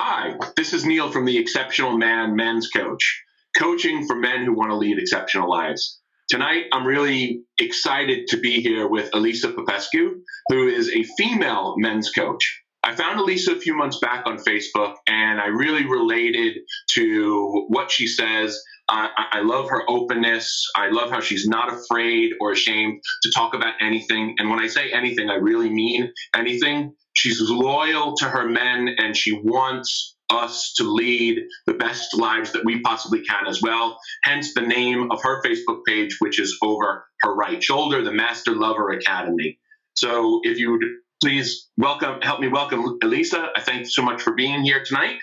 Hi, this is Neil from the Exceptional Man Men's Coach, coaching for men who want to lead exceptional lives. Tonight, I'm really excited to be here with Elisa Popescu, who is a female men's coach. I found Elisa a few months back on Facebook, and I really related to what she says. I love her openness. I love how she's not afraid or ashamed to talk about anything. And when I say anything, I really mean anything. She's loyal to her men, and she wants us to lead the best lives that we possibly can as well. Hence the name of her Facebook page, which is over her right shoulder, the Master Lover Academy. So if you would please help me welcome Elisa. I thank you so much for being here tonight.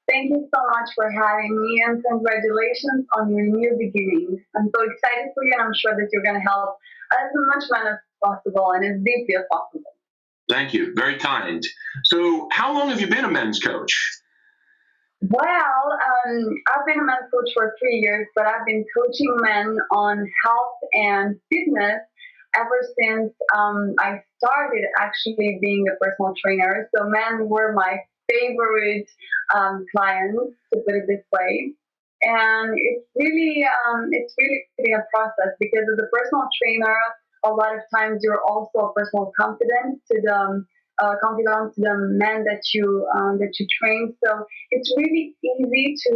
Thank you so much for having me, and congratulations on your new beginning. I'm so excited for you, and I'm sure that you're going to help as much men as possible and as deeply as possible. Thank you. Very kind. So how long have you been a men's coach? Well, I've been a men's coach for 3 years, but I've been coaching men on health and fitness ever since I started actually being a personal trainer. So men were my favorite clients, to put it this way. And it's really been a process, because as a personal trainer, a lot of times you're also a personal confidant to the men that you train. So it's really easy to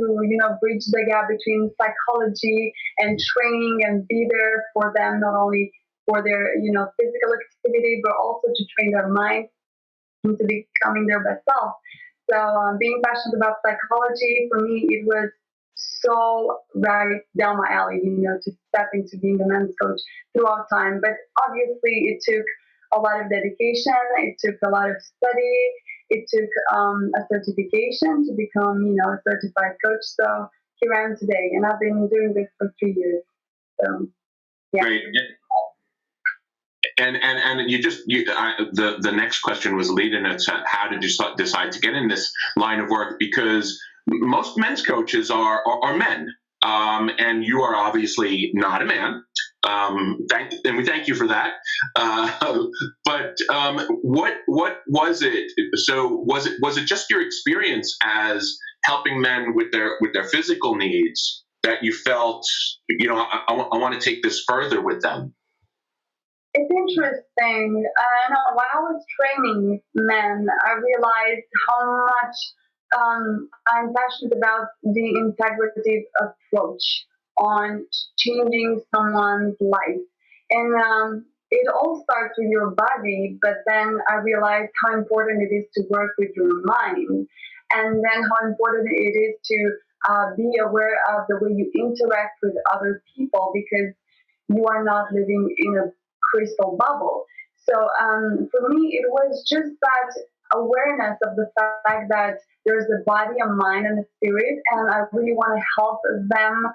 bridge the gap between psychology and training and be there for them, not only for their physical activity, but also to train their mind into becoming their best self. So being passionate about psychology, for me, it was so right down my alley, to step into being a men's coach throughout time. But obviously, it took a lot of dedication. It took a lot of study. It took a certification to become, a certified coach. So here I am today, and I've been doing this for 3 years. So, yeah. Great. And the next question was leading us to how did you decide to get in this line of work? Because most men's coaches are men, and you are obviously not a man. And we thank you for that. But what was it? So was it just your experience as helping men with their physical needs that you felt, I want to take this further with them? It's interesting. While I was training men, I realized how much I'm passionate about the integrative approach on changing someone's life. And it all starts with your body, but then I realized how important it is to work with your mind, and then how important it is to be aware of the way you interact with other people, because you are not living in a crystal bubble. So for me, it was just that awareness of the fact that there's a body, a mind, and a spirit, and I really want to help them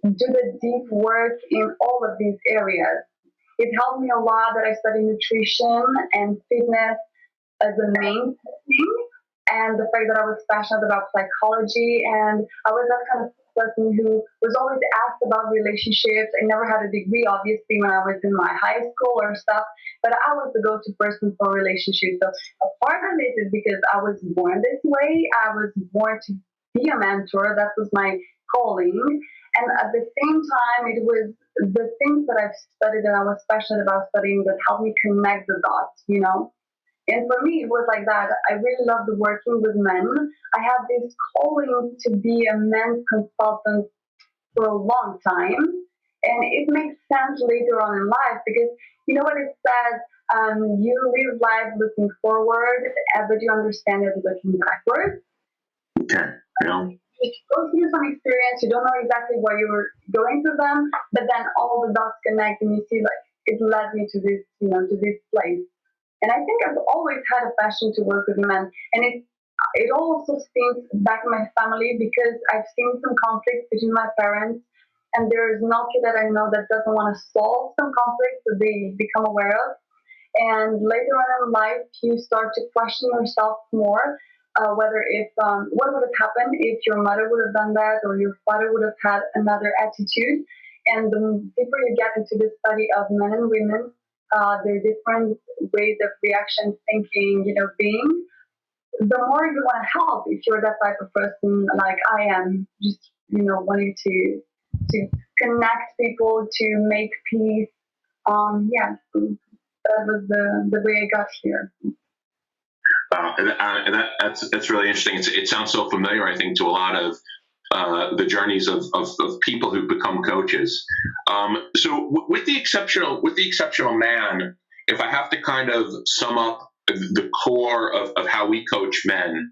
do the deep work in all of these areas. It helped me a lot that I studied nutrition and fitness as a main thing, and the fact that I was passionate about psychology, and I was that kind of person who was always asked about relationships. I never had a degree, obviously, when I was in my high school or stuff, but I was the go-to person for relationships. So a part of it is because I was born this way. I was born to be a mentor. That was my calling. And at the same time, it was the things that I've studied and I was passionate about studying that helped me connect the dots. And for me, it was like that. I really loved working with men. I had this calling to be a men's consultant for a long time. And it makes sense later on in life, because you know what it says? You live life looking forward, but you understand it looking backwards. Okay. Yeah. You go through some experience, you don't know exactly why you were going through them, but then all the dots connect and you see, like, it led me to this, to this place. And I think I've always had a passion to work with men. And it also stems back in my family, because I've seen some conflicts between my parents. And there's no kid that I know that doesn't want to solve some conflicts that they become aware of. And later on in life, you start to question yourself more, whether what would have happened if your mother would have done that, or your father would have had another attitude. And the deeper you get into the study of men and women, their different ways of reaction, thinking, being, the more you want to help, if you're that type of person like I am, just wanting to connect people, to make peace. Yeah, so that was the way I got here. That's really interesting. It sounds so familiar, I think, to a lot of the journeys of people who become coaches. With the exceptional man, if I have to kind of sum up the core of how we coach men,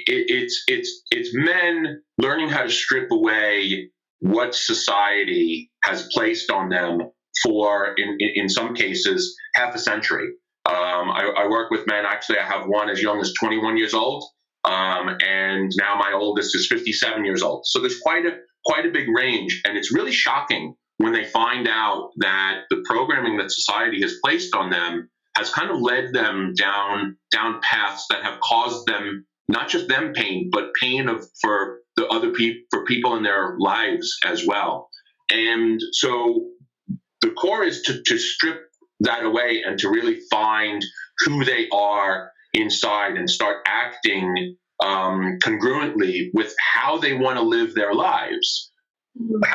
it's men learning how to strip away what society has placed on them for, in some cases, half a century. I work with men. Actually, I have one as young as 21 years old, and now my oldest is 57 years old. So there's quite a big range, and it's really shocking when they find out that the programming that society has placed on them has kind of led them down paths that have caused them, not just them pain, but pain for the other people, for people in their lives as well. And so the core is to strip that away and to really find who they are inside and start acting congruently with how they want to live their lives.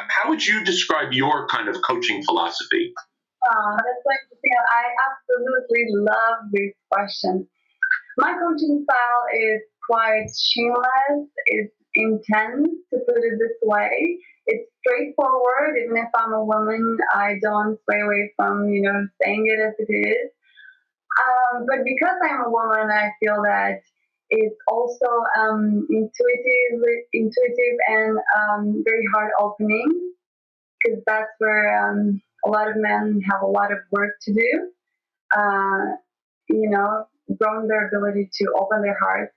How would you describe your kind of coaching philosophy? That's interesting. I absolutely love this question. My coaching style is quite shameless. It's intense, to put it this way. It's straightforward. Even if I'm a woman, I don't sway away from, saying it as it is. But because I'm a woman, I feel that it's also intuitive and very heart opening, because that's where a lot of men have a lot of work to do. Growing their ability to open their hearts.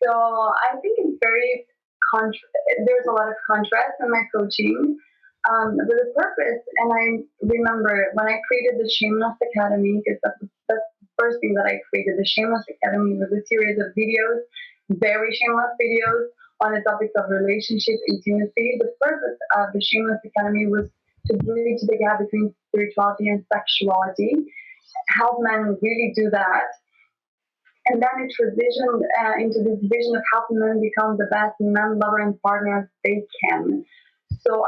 So I think it's very there's a lot of contrast in my coaching. But the purpose, and I remember when I created the Shameless Academy, because that's the first thing that I created. The Shameless Academy was a series of videos, very shameless videos on the topics of relationship intimacy. The purpose of the Shameless Academy was to bridge the gap between spirituality and sexuality, help men really do that. And then it transitioned into this vision of helping men become the best man lover and partners they can. So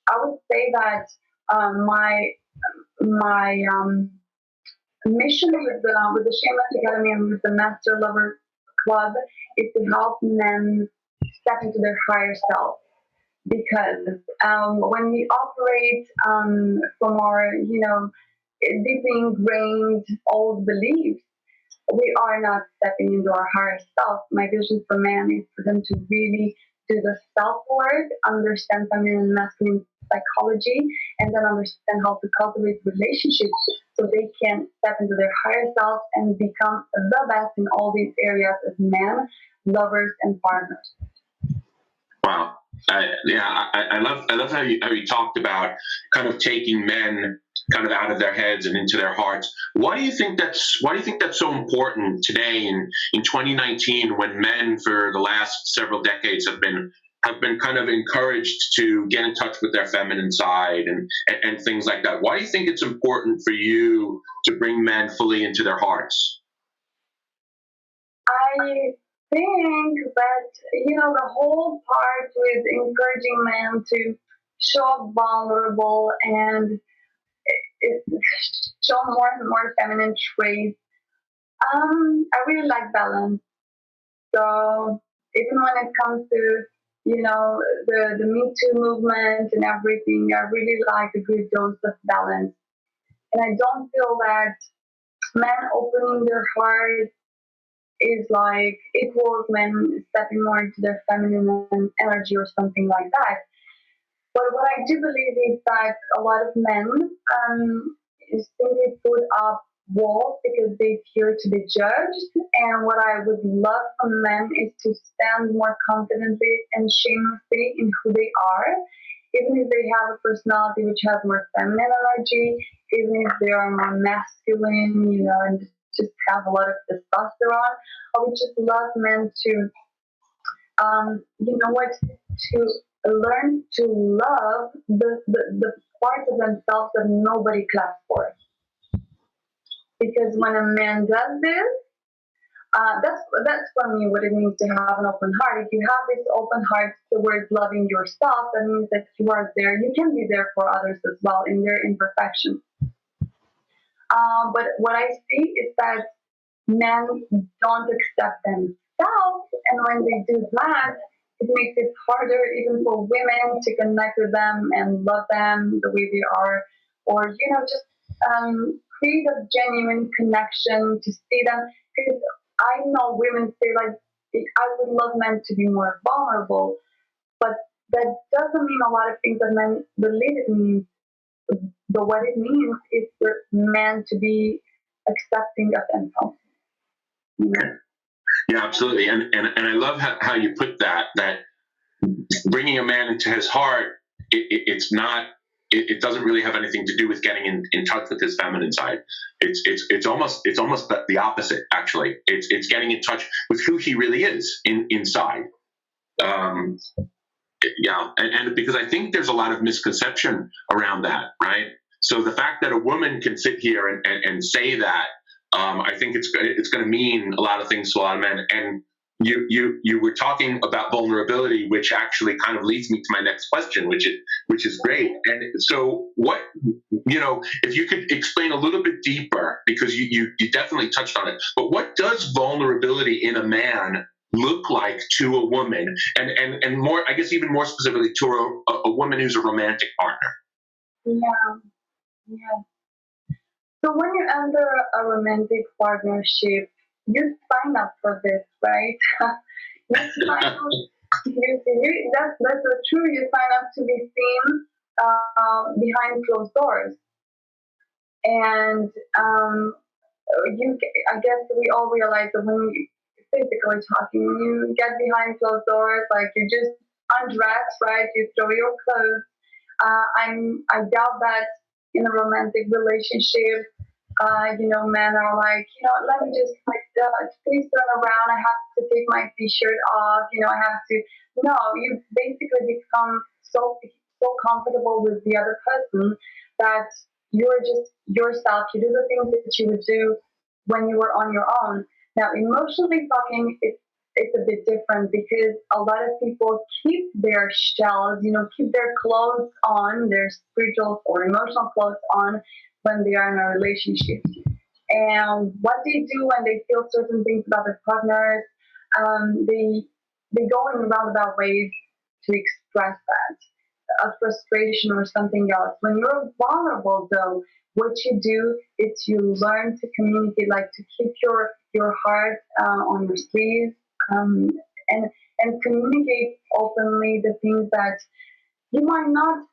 I would say that my mission with the Shameless Academy and with the Master Lover Club is to help men step into their higher self. Because when we operate from our deeply ingrained old beliefs, we are not stepping into our higher self. My vision for men is for them to really do the self-work, understand feminine and masculine psychology, and then understand how to cultivate relationships so they can step into their higher self and become the best in all these areas as men, lovers, and partners. Wow. I love how you talked about kind of taking men kind of out of their heads and into their hearts. Why do you think that's so important today in 2019, when men for the last several decades have been kind of encouraged to get in touch with their feminine side and things like that? Why do you think it's important for you to bring men fully into their hearts? I think that the whole part with encouraging men to show up vulnerable and show more and more feminine traits. I really like balance. So even when it comes to the Me Too movement and everything, I really like a good dose of balance. And I don't feel that men opening their hearts is like equals men stepping more into their feminine energy or something like that. But what I do believe is that a lot of men simply put up walls because they fear to be judged. And what I would love from men is to stand more confidently and shamelessly in who they are, even if they have a personality which has more feminine energy, even if they are more masculine, and just have a lot of testosterone. I would just love men to, to learn to love the parts of themselves that nobody claps for. Because when a man does this, That's for me what it means to have an open heart. If you have this open heart towards loving yourself, that means that you are there. You can be there for others as well in their imperfections. But what I see is that men don't accept themselves, and when they do that, it makes it harder even for women to connect with them and love them the way they are, or just create a genuine connection to see them. Because I know women say like, I would love men to be more vulnerable, but that doesn't mean a lot of things that men believe it means. But what it means is for men to be accepting of themselves. Yeah, absolutely. And I love how you put that bringing a man into his heart, it's not, it doesn't really have anything to do with getting in touch with his feminine side. It's almost the opposite, actually. It's getting in touch with who he really is inside. Yeah, and because I think there's a lot of misconception around that, right? So the fact that a woman can sit here and say that, I think it's going to mean a lot of things to a lot of men. And you were talking about vulnerability, which actually kind of leads me to my next question, which is great. And so what, if you could explain a little bit deeper, because you definitely touched on it, but what does vulnerability in a man look like to a woman, and more, I guess, even more specifically to a woman who's a romantic partner? Yeah. So when you enter a romantic partnership, you sign up for this, right? You sign up. That's the truth. You sign up to be seen behind closed doors, and I guess we all realize that when you physically talking, when you get behind closed doors, like you just undress, right? You throw your clothes. I doubt that in a romantic relationship, men are like, let me just please turn around. I have to take my t-shirt off. I have to. No, you basically become so comfortable with the other person that you're just yourself. You do the things that you would do when you were on your own. Now, emotionally talking, it's a bit different because a lot of people keep their shells, keep their clothes on, their spiritual or emotional clothes on when they are in a relationship. And what they do when they feel certain things about their partners, they go in roundabout ways to express that, a frustration or something else. When you're vulnerable, though, what you do is you learn to communicate, like to keep your heart on your sleeve, and communicate openly the things that you might not,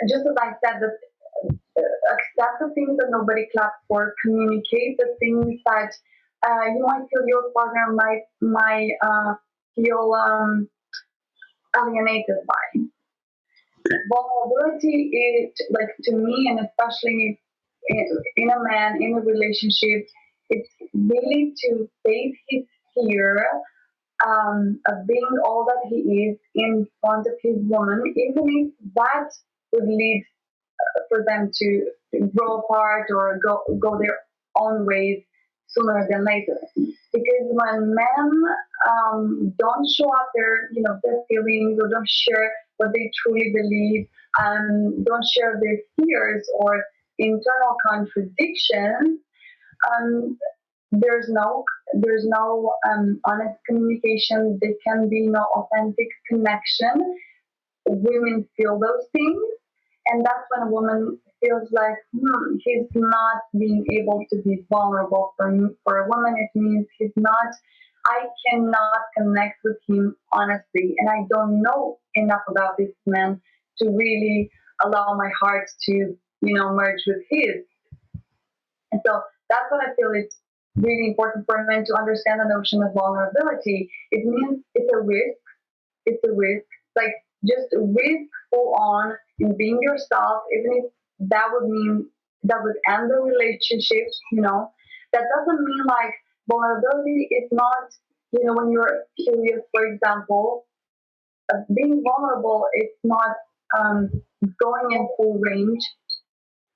just as I said, accept the things that nobody claps for, communicate the things that you might feel your partner might feel alienated by. Vulnerability is, like, to me, and especially in a man, in a relationship, it's really to face his fear of being all that he is in front of his woman, even if that would lead for them to grow apart or go their own ways sooner than later. Because when men don't show up their feelings, or don't share what they truly believe, don't share their fears or internal contradictions, there's no honest communication. There can be no authentic connection. Women feel those things, and that's when a woman feels like, he's not being able to be vulnerable. For a woman, it means I cannot connect with him honestly, and I don't know enough about this man to really allow my heart to, merge with his. And so that's what I feel is really important for men to understand the notion of vulnerability. It means it's a risk. It's a risk. Like, just risk full on in being yourself, even if that would end the relationship. That doesn't mean like vulnerability is not, when you're curious, for example, being vulnerable is not going in full range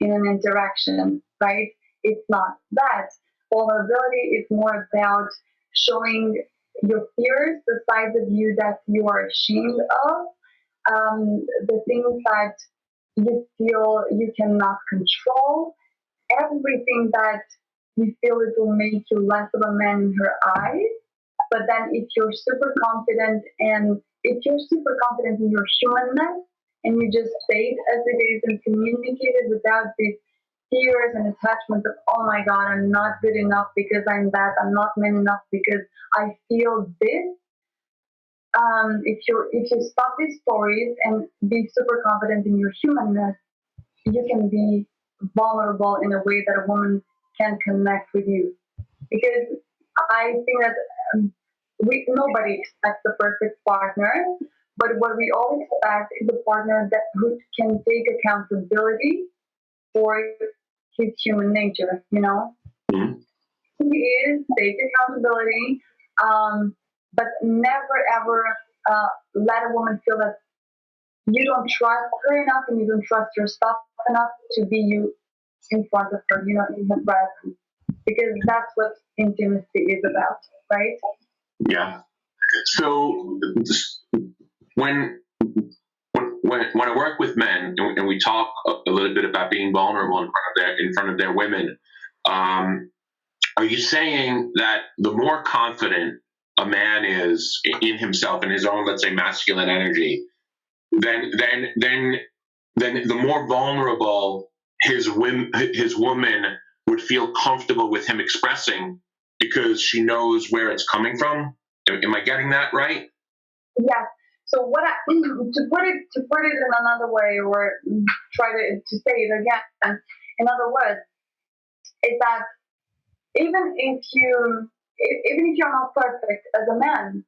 in an interaction, right? It's not that. vulnerability is more about showing your fears, the sides of you that you are ashamed of, the things that you feel you cannot control, everything that you feel it will make you less of a man in her eyes. But then if you're super confident and if you're super confident in your humanness and you just say it as it is and communicate it without these fears and attachments of, oh my God, I'm not good enough because I'm that, I'm not man enough because I feel this. If you stop these stories and be super confident in your humanness, you can be vulnerable in a way that a woman can connect with you. Because I think that nobody expects the perfect partner, but what we all expect is a partner that who can take accountability for his human nature. You know, Mhm. he is take accountability, but never ever let a woman feel that you don't trust her enough and you don't trust yourself enough to be you in front of her, in her presence. Because that's what intimacy is about, right? Yeah. So when when I work with men and we talk a little bit about being vulnerable in front of their women, are you saying that the more confident a man is in himself, in his own, let's say, masculine energy, then the more vulnerable his woman would feel comfortable with him expressing because she knows where it's coming from? Am I getting that right? Yes. So to put it in another way, or try to say it again, in other words, is that even if you're not perfect as a man,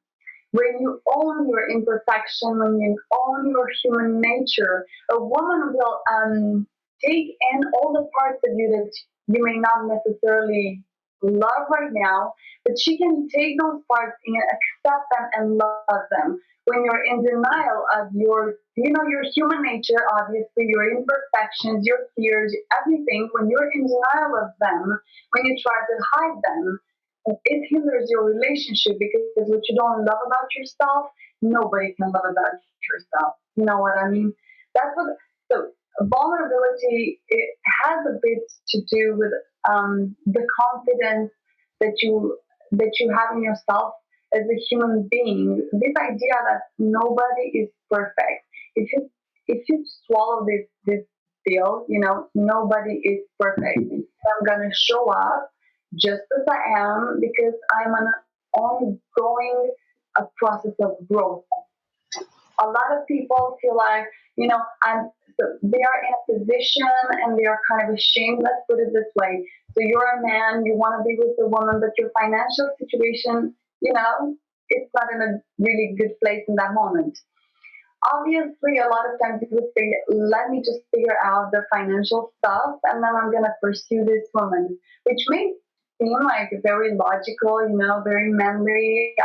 when you own your imperfection, when you own your human nature, a woman will take in all the parts of you that you may not necessarily love right now, but she can take those parts and accept them and love them. When you're in denial of your human nature, obviously, your imperfections, your fears, everything, when you're in denial of them, when you try to hide them, it hinders your relationship because what you don't love about yourself, nobody can love about yourself. You know what I mean? That's what so vulnerability it has a bit to do with the confidence that you have in yourself as a human being. This idea that nobody is perfect. If you swallow this deal, nobody is perfect. I'm gonna show up just as I am because I'm an ongoing process of growth. A lot of people feel like, they are in a position and they are kind of ashamed. Let's put it this way. So you're a man, you want to be with a woman, but your financial situation, it's not in a really good place in that moment. Obviously, a lot of times you would say, let me just figure out the financial stuff and then I'm going to pursue this woman, which may seem like very logical, very manly.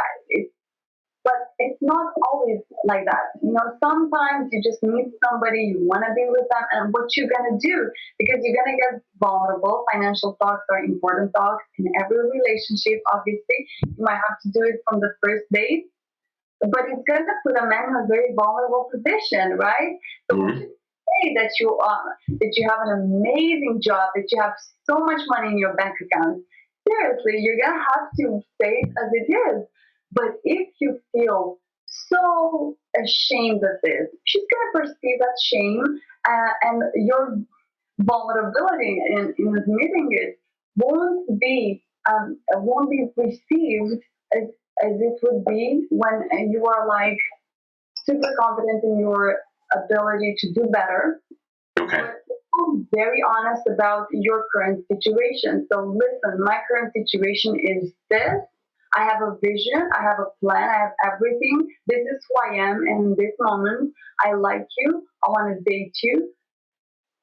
But it's not always like that. Sometimes you just meet somebody, you want to be with them, and what you're going to do, because you're going to get vulnerable. Financial talks are important talks in every relationship, obviously. You might have to do it from the first date, but it's going to put a man in a very vulnerable position, right? So Mm-hmm. say that you have an amazing job, that you have so much money in your bank account. Seriously, you're going to have to say it as it is. But if you feel so ashamed of this, she's going to perceive that shame, and your vulnerability in admitting it won't be received as it would be when you are like super confident in your ability to do better. Okay. But very honest about your current situation. So listen, my current situation is this. I have a vision, I have a plan, I have everything. This is who I am in this moment. I like you, I want to date you.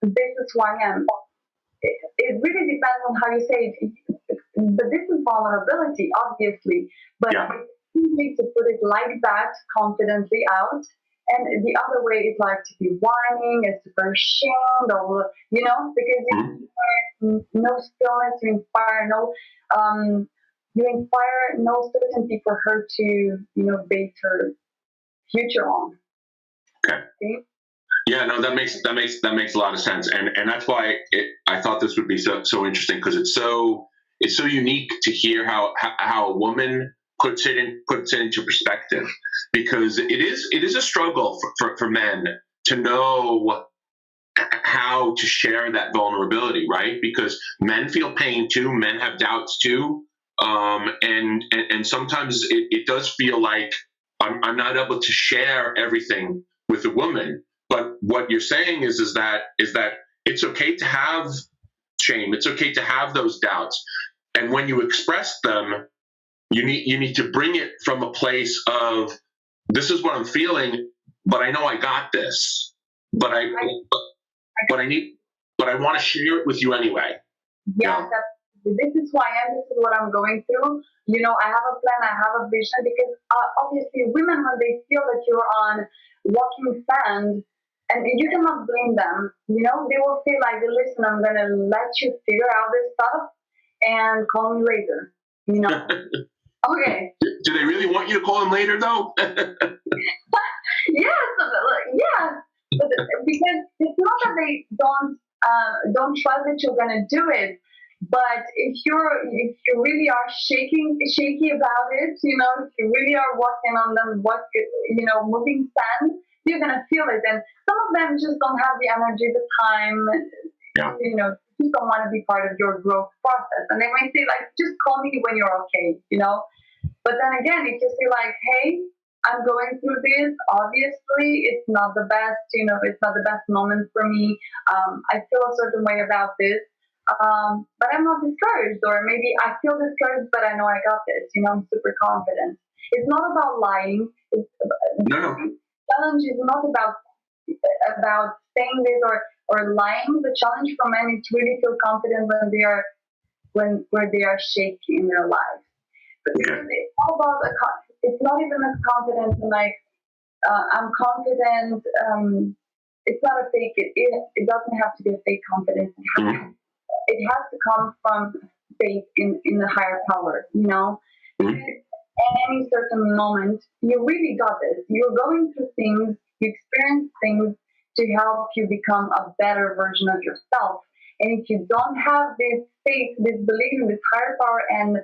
This is who I am. It really depends on how you say it. But this is vulnerability, obviously. But Yeah. it's easy to put it like that, confidently out. And the other way is like to be whining, is super ashamed, or because Mhm. no stillness. You inspire no certainty for her to base her future on. Okay. See? Yeah, no, that makes a lot of sense, and that's why I thought this would be so interesting, because it's so unique to hear how a woman puts it into perspective, because it is a struggle for men to know how to share that vulnerability, right? Because men feel pain too, men have doubts too, and sometimes it does feel like I'm not able to share everything with a woman. But what you're saying is that it's okay to have shame, it's okay to have those doubts, and when you express them, you need to bring it from a place of, this is what I'm feeling, but I know I got this, but I want to share it with you anyway. Yeah, this is who I am. This is what I'm going through. I have a plan. I have a vision, because obviously women, when they feel that you're on walking sand, and you cannot blame them, they will feel like, listen, I'm going to let you figure out this stuff and call me later. Okay. Do they really want you to call them later, though? Yes, because it's not that they don't trust that you're gonna do it, but if you really are shaky about it, if you really are walking on them, moving sand, you're gonna feel it. And some of them just don't have the energy, the time, just don't want to be part of your growth process, and they might say like, just call me when you're okay, But then again, if you say like, hey, I'm going through this, obviously it's not the best, it's not the best moment for me. I feel a certain way about this, but I'm not discouraged, or maybe I feel discouraged, but I know I got this, I'm super confident. It's not about lying. No. The challenge is not about saying this or lying. The challenge for men is to really feel confident when they are shaky in their lives. But it's all about it's not even as confident like I'm confident. It's not a fake. It doesn't have to be a fake confidence. It has to come from faith in the higher power. Because at any certain moment, you really got this. You're going through things. You experience things to help you become a better version of yourself. And if you don't have this faith, this belief in this higher power, and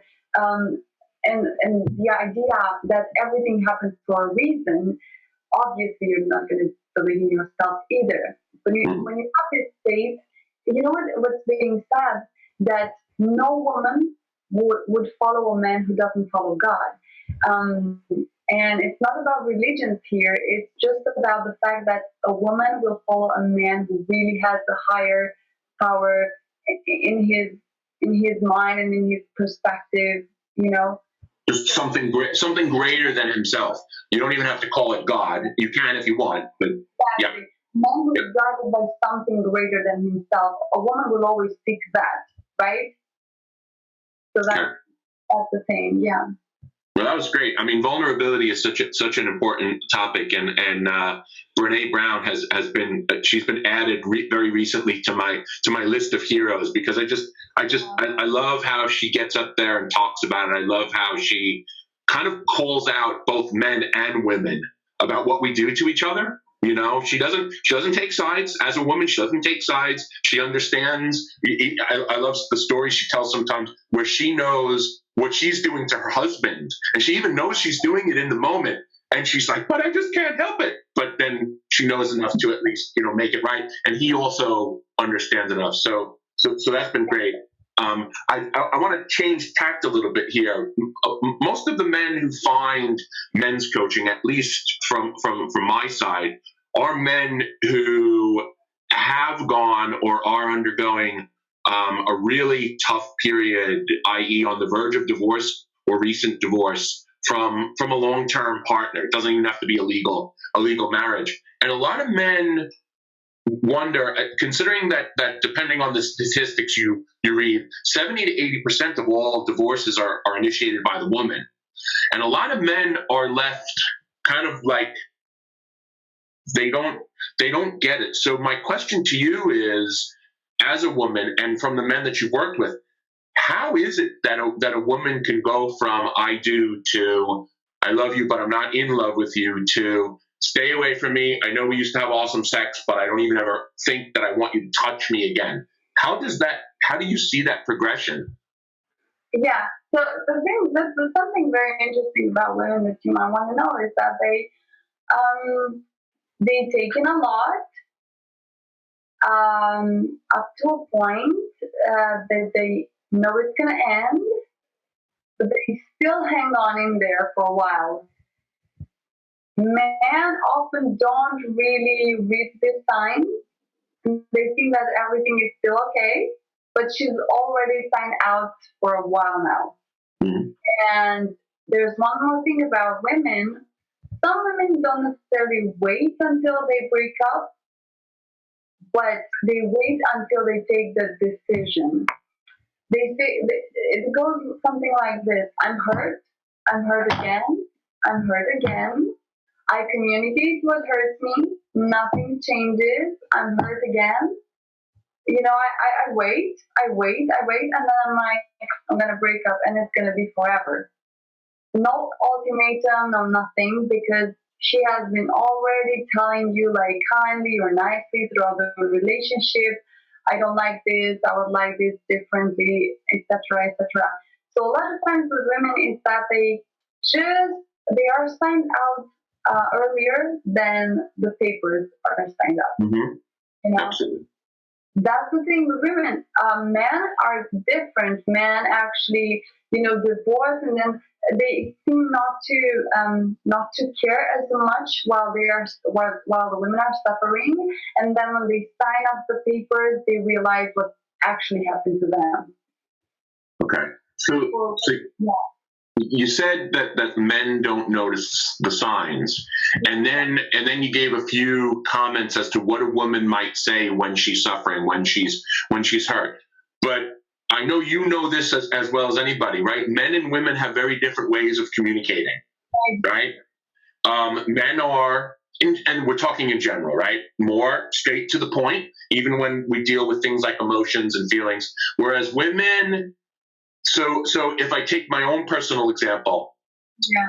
the idea that everything happens for a reason, obviously you're not going to believe in yourself either. When you have this faith, what's being said, that no woman would follow a man who doesn't follow God. And it's not about religions here. It's just about the fact that a woman will follow a man who really has the higher power in his mind and in his perspective, Just something greater than himself. You don't even have to call it God. You can if you want, but yeah. Man who is guided by something greater than himself. A woman will always seek that, right? So that's the thing, yeah. Well, that was great. I mean, vulnerability is such an important topic, and Brene Brown has been added very recently to my list of heroes, because I love how she gets up there and talks about it. I love how she kind of calls out both men and women about what we do to each other. She doesn't take sides. As a woman, she doesn't take sides. She understands. I love the stories she tells sometimes where she knows what she's doing to her husband, and she even knows she's doing it in the moment, and she's like, but I just can't help it. But then she knows enough to at least make it right, and he also understands enough. So that's been great. I want to change tact a little bit here. Most of the men who find men's coaching, at least from my side, are men who have gone or are undergoing a really tough period, i.e. on the verge of divorce or recent divorce from a long-term partner. It doesn't even have to be a legal marriage. And a lot of men wonder, considering that depending on the statistics you read, 70 to 80% of all divorces are initiated by the woman. And a lot of men are left kind of like they don't get it. So my question to you is, as a woman and from the men that you've worked with, how is it that a woman can go from I do to I love you, but I'm not in love with you to stay away from me. I know we used to have awesome sex, but I don't even ever think that I want you to touch me again. How do you see that progression? Yeah. So the thing, there's something very interesting about women that you might want to know is that they take in a lot up to a point that they know it's gonna end, but they still hang on in there for a while. Men often don't really read this sign. They think that everything is still okay, but she's already signed out for a while now. Mhm. And there's one more thing about women. Some women don't necessarily wait until they break up, but they wait until they take the decision. They say it goes something like this: I'm hurt again, I'm hurt again. I communicate what hurts me, nothing changes, I'm hurt again. I wait, and then I'm like, I'm gonna break up, and it's gonna be forever. No ultimatum, no nothing, because she has been already telling you like kindly or nicely throughout the relationship, I don't like this, I would like this differently, etc., etc. So a lot of times with women is that they are signed out earlier than the papers are signed up. Mm-hmm. You know, Absolutely. that's the thing with women. Men are different. Men actually, divorce, and then they seem not to care as much while the women are suffering. And then when they sign up the papers, they realize what actually happened to them. Okay. So Yeah. you said that men don't notice the signs, and then you gave a few comments as to what a woman might say when she's suffering, when she's hurt. But I know you know this as well as anybody, right? Men and women have very different ways of communicating, right? Men are, and we're talking in general, right? More straight to the point, even when we deal with things like emotions and feelings. Whereas women, so if I take my own personal example,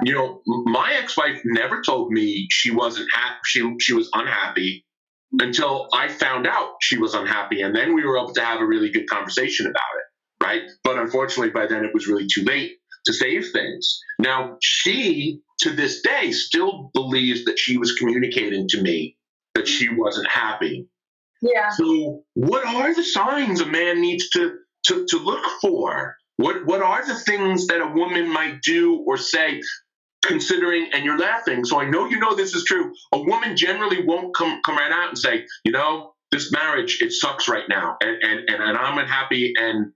Yeah. My ex-wife never told me she wasn't happy. She was unhappy until I found out she was unhappy, and then we were able to have a really good conversation about it, right? But unfortunately, by then it was really too late to save things. Now, she, to this day, still believes that she was communicating to me that she wasn't happy. Yeah. So, what are the signs a man needs to look for? What are the things that a woman might do or say, considering, and you're laughing, so I know this is true, a woman generally won't come right out and say, this marriage, it sucks right now, and I'm unhappy, and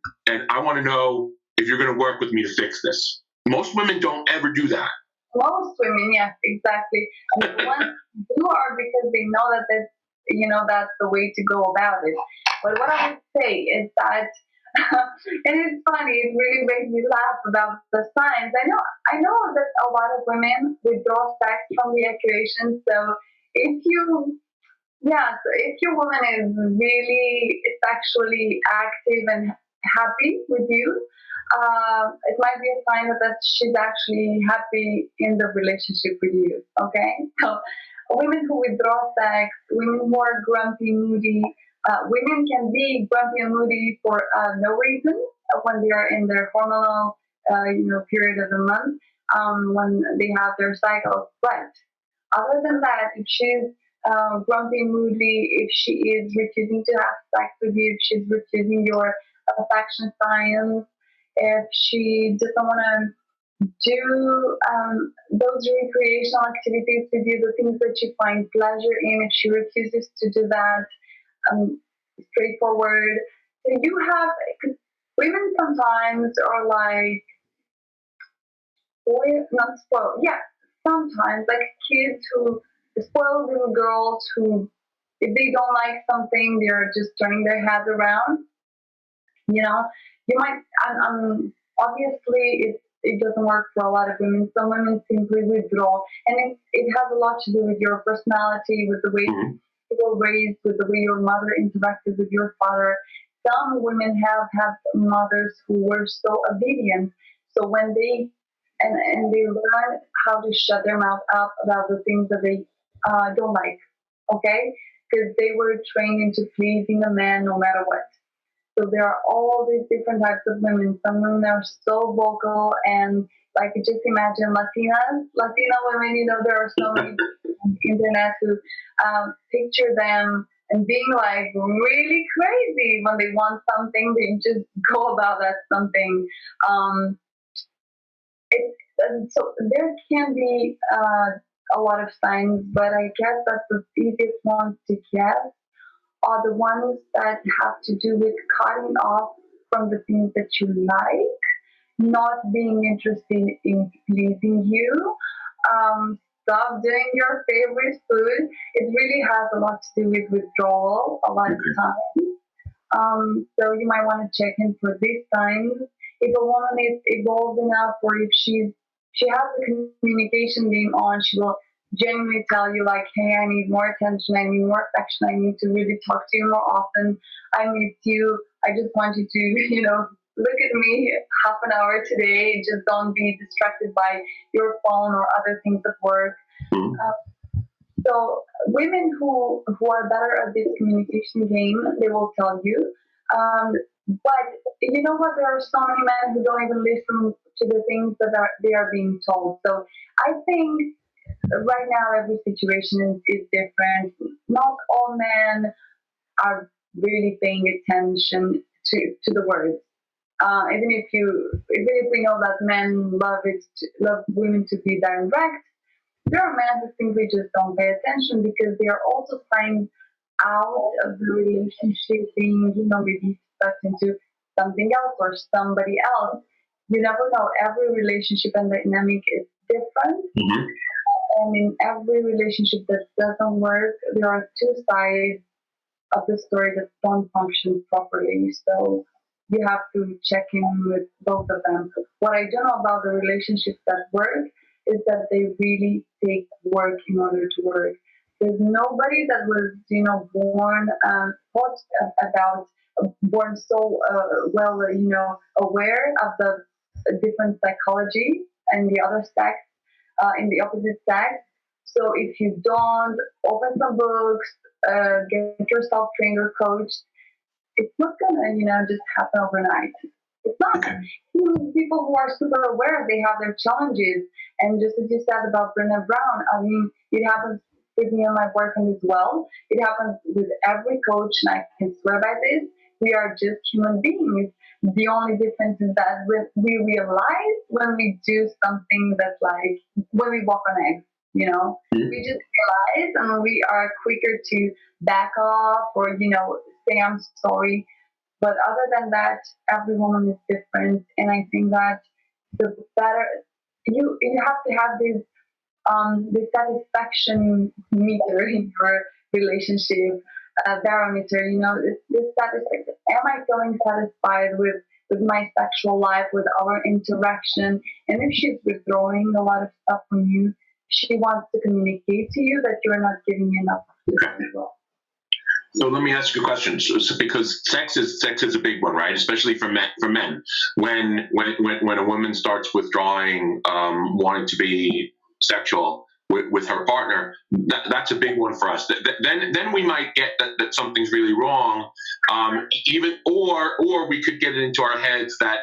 I want to know if you're going to work with me to fix this. Most women don't ever do that. Most women, yes, exactly. And the ones who do are because they know that's the way to go about it. But what I would say is that, and it's funny, it really makes me laugh about the signs. I know that a lot of women withdraw sex from the ejaculation. So if your woman is really sexually active and happy with you, it might be a sign that she's actually happy in the relationship with you. Okay, so women who withdraw sex, women who are grumpy, moody. Women can be grumpy and moody for no reason when they are in their hormonal, period of the month, when they have their cycles. But other than that, if she's grumpy, moody, if she is refusing to have sex with you, if she's refusing your affection signs, if she doesn't want to do those recreational activities with you, the things that you find pleasure in, if she refuses to do that, straightforward. So you have, cause women sometimes are like, not spoiled, yeah, sometimes like kids who, spoiled little girls who, if they don't like something, they're just turning their heads around. You might, obviously it doesn't work for a lot of women. Some women simply withdraw, and it has a lot to do with your personality, with the way you were raised, with the way your mother interacted with your father. some women have had mothers who were so obedient. So when they and they learn how to shut their mouth up about the things that they don't like, okay? Because they were trained into pleasing a man no matter what. So there are all these different types of women. Some women are so vocal and like just imagine Latina women, there are so many on the internet who picture them and being like really crazy when they want something, they just go about that something. Um, so there can be a lot of signs, but I guess that's the easiest ones to guess are the ones that have to do with cutting off from the things that you like, not being interested in pleasing you, stop doing your favorite food. It really has a lot to do with withdrawal a lot of times. So you might want to check in for these signs. If a woman is evolved enough, or if she has the communication game on, she will genuinely tell you like, hey, I need more attention, I need more affection, I need to really talk to you more often, I miss you, I just want you to, look at me half an hour today, just don't be distracted by your phone or other things at work. So women who are better at this communication game, they will tell you. But you know what? There are so many men who don't even listen to the things that they are being told. So I think right now every situation is different. Not all men are really paying attention to the words. Even if we know that men love women to be direct, there are men who simply just don't pay attention because they are also trying out of the relationship being, maybe stuck into something else or somebody else. You never know. Every relationship and dynamic is different. Mm-hmm. And in every relationship that doesn't work, there are two sides of the story that don't function properly. So you have to check in with both of them. What I don't know about the relationships that work is that they really take work in order to work. There's nobody that was, born thought about, born so well, aware of the different psychology and the other sex, in the opposite sex. So if you don't open some books, get yourself trained or coached, it's not gonna, just happen overnight. It's not. People who are super aware, they have their challenges. And just as you said about Brené Brown, I mean, it happens with me and my boyfriend as well. It happens with every coach, and I can swear by this. We are just human beings. The only difference is that we realize when we do something that's like when we walk on eggs, we just realize and we are quicker to back off or, say I'm sorry. But other than that, every woman is different. And I think that the better you have to have this satisfaction meter in your relationship, barometer, this satisfaction. Am I feeling satisfied with my sexual life, with our interaction? And if she's withdrawing a lot of stuff from you, she wants to communicate to you that you're not giving enough to her as well. So let me ask you a question. So because sex is a big one, right? Especially for men. When a woman starts withdrawing, wanting to be sexual with her partner, that's a big one for us. Then we might get that something's really wrong. Or we could get it into our heads that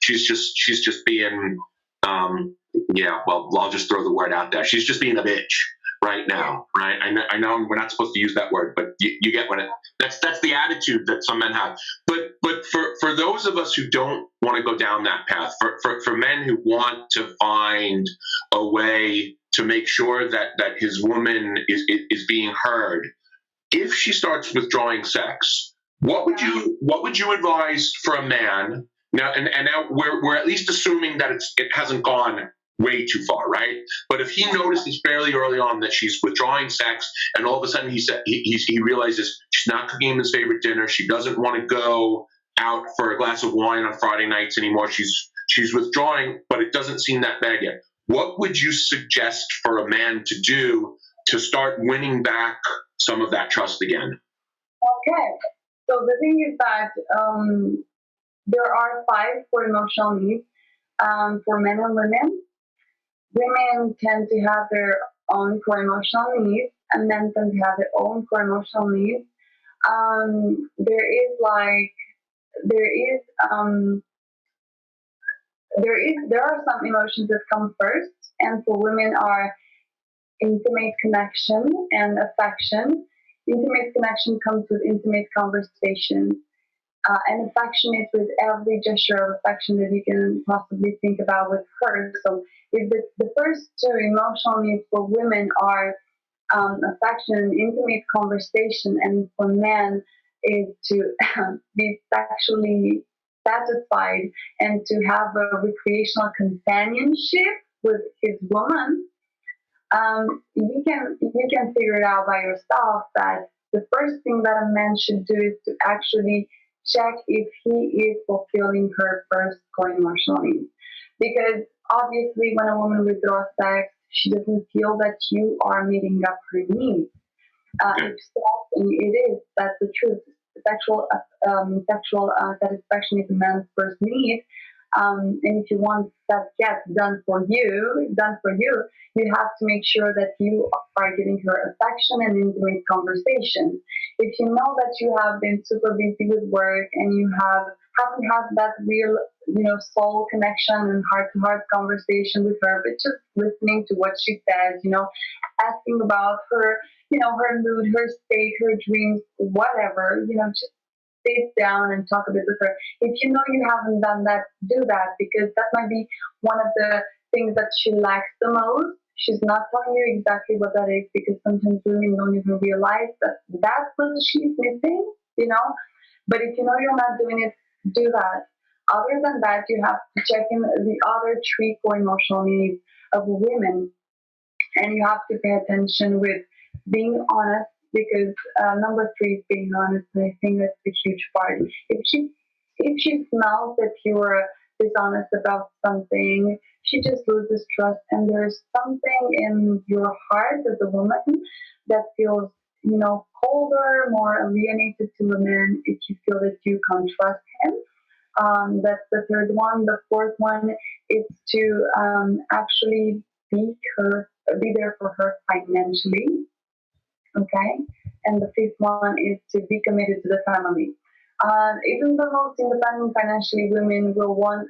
she's just being I'll just throw the word out there. She's just being a bitch right now, right? I know we're not supposed to use that word, but you get what that's the attitude that some men have. But for those of us who don't want to go down that path, for men who want to find a way to make sure that his woman is being heard, if she starts withdrawing sex, what would you advise for a man? Now now we're at least assuming that it hasn't gone way too far, right? But if he notices fairly early on that she's withdrawing sex, and all of a sudden he realizes she's not cooking him his favorite dinner, she doesn't want to go out for a glass of wine on Friday nights anymore, she's withdrawing, but it doesn't seem that bad yet. What would you suggest for a man to do to start winning back some of that trust again? Okay. So the thing is that there are five core emotional needs for men and women. Women tend to have their own core emotional needs, and men tend to have their own core emotional needs. There is like there is there are some emotions that come first, and for women are intimate connection and affection. Intimate connection comes with intimate conversations. And affection is with every gesture of affection that you can possibly think about with her. So if the first two emotional needs for women are affection and intimate conversation, and for men is to be sexually satisfied and to have a recreational companionship with his woman, you can figure it out by yourself that the first thing that a man should do is to actually check if he is fulfilling her first core emotional needs. Because obviously, when a woman withdraws sex, she doesn't feel that you are meeting up her needs. If so, it is. That's the truth. Sexual satisfaction is a man's first need. And if you want that get done for you, you have to make sure that you are giving her affection and intimate conversation. If you know that you have been super busy with work and you haven't had that real, soul connection and heart to heart conversation with her, but just listening to what she says, asking about her, her mood, her state, her dreams, whatever, just sit down and talk a bit with her. If you know you haven't done that, do that, because that might be one of the things that she lacks the most. She's not telling you exactly what that is, because sometimes women don't even realize that that's what she's missing. But if you know you're not doing it, do that. Other than that, you have to check in the other three core emotional needs of women, and you have to pay attention with being honest, because number three is being honest, and I think that's a huge part. If she smells that you are dishonest about something, she just loses trust, and there's something in your heart as a woman that feels colder, more alienated to a man if you feel that you can't trust him. That's the third one. The fourth one is to actually be there for her financially. Okay, and the fifth one is to be committed to the family. Even the most independent financially women will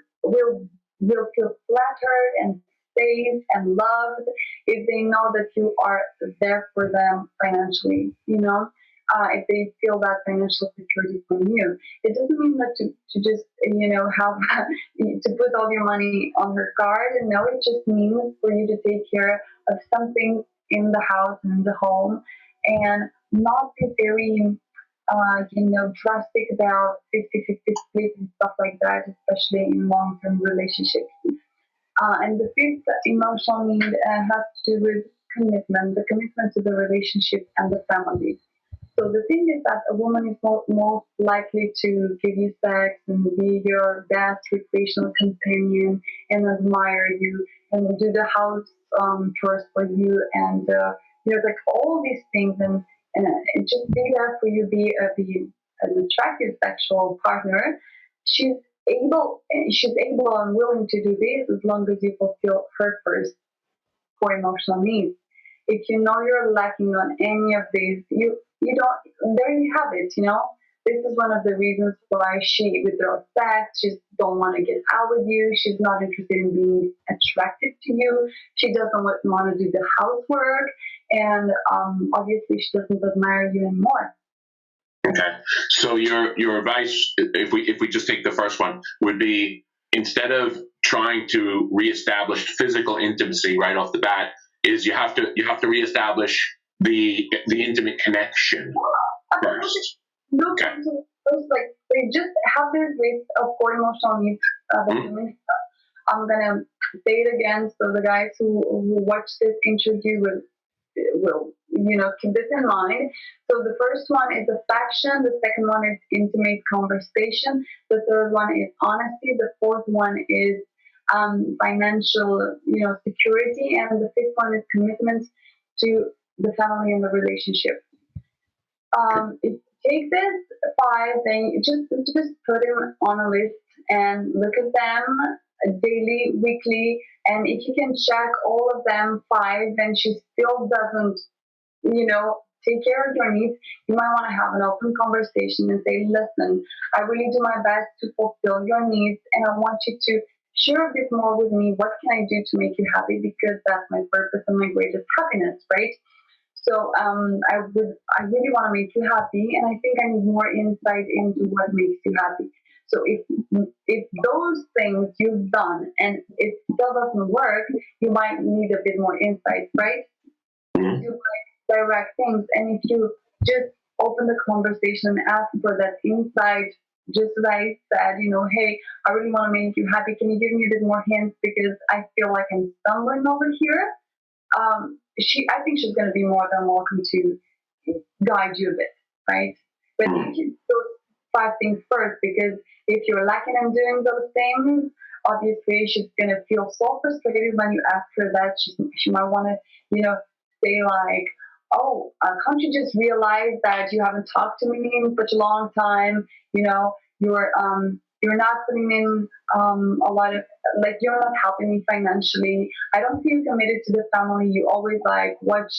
feel flattered and safe and loved if they know that you are there for them financially. If they feel that financial security from you, it doesn't mean that to just have to put all your money on her card. No, it just means for you to take care of something in the house and in the home, and not be very drastic about 50-50 split and stuff like that, especially in long-term relationships. And the fifth emotional need has to do with commitment, the commitment to the relationship and the family. So the thing is that a woman is most likely to give you sex and be your best recreational companion and admire you and do the house chores for you, and like all these things, and just be there for you, be an attractive sexual partner. She's able and willing to do this as long as you fulfill her first core emotional needs. If you know you're lacking on any of these, you don't. There you have it. This is one of the reasons why she withdraws sex. She don't want to get out with you. She's not interested in being attracted to you. She doesn't want to do the housework, and obviously she doesn't admire you anymore. Okay. So your advice, if we just take the first one, would be, instead of trying to reestablish physical intimacy right off the bat, is you have to reestablish the intimate connection first. No, Okay. like they just have this list of core emotional needs that women have. I'm gonna say it again, so the guys who watch this interview will keep this in mind. So the first one is affection, the second one is intimate conversation, the third one is honesty, the fourth one is financial security, and the fifth one is commitment to the family and the relationship. If take this 5 and just put them on a list and look at them daily, weekly, and if you can check all of them 5 and she still doesn't, take care of your needs, you might want to have an open conversation and say, listen, I really do my best to fulfill your needs and I want you to share a bit more with me. What can I do to make you happy? Because that's my purpose and my greatest happiness, right? So I really want to make you happy, and I think I need more insight into what makes you happy. So if those things you've done and it still doesn't work, you might need a bit more insight, right? Mhm. To direct things, and if you just open the conversation and ask for that insight, just as I said, hey, I really want to make you happy. Can you give me a bit more hints because I feel like I'm stumbling over here? I think she's going to be more than welcome to guide you a bit, right? But those 5 things first, because if you're lacking in doing those things, obviously she's going to feel so frustrated when you ask her that. She might want to, say like, oh, can't you just realize that you haven't talked to me in such a long time? You're not putting in a lot of, like, you're not helping me financially. I don't feel committed to the family. You always watch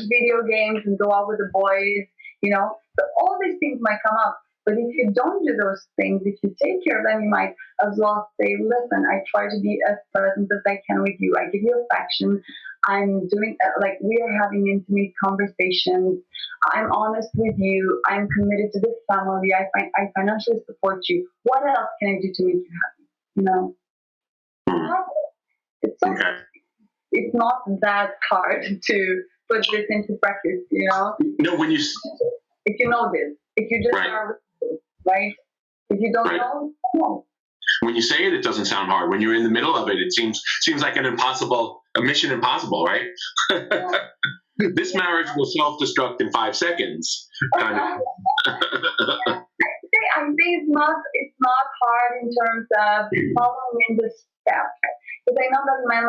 video games and go out with the boys. So all these things might come up. But if you don't do those things, if you take care of them, you might as well say, listen, I try to be as present as I can with you. I give you affection. I'm doing, we are having intimate conversations. I'm honest with you. I'm committed to this family. I financially support you. What else can I do to make you happy? It's so, Okay. it's not that hard to put this into practice, No, when you if you know this, if you just Right. are with this, right? If you don't Right. know, no. when you say it, it doesn't sound hard. When you're in the middle of it, it seems like a mission impossible, right? This marriage will self-destruct in 5 seconds. Kind of. I think it's not hard in terms of following the steps. Because I know that men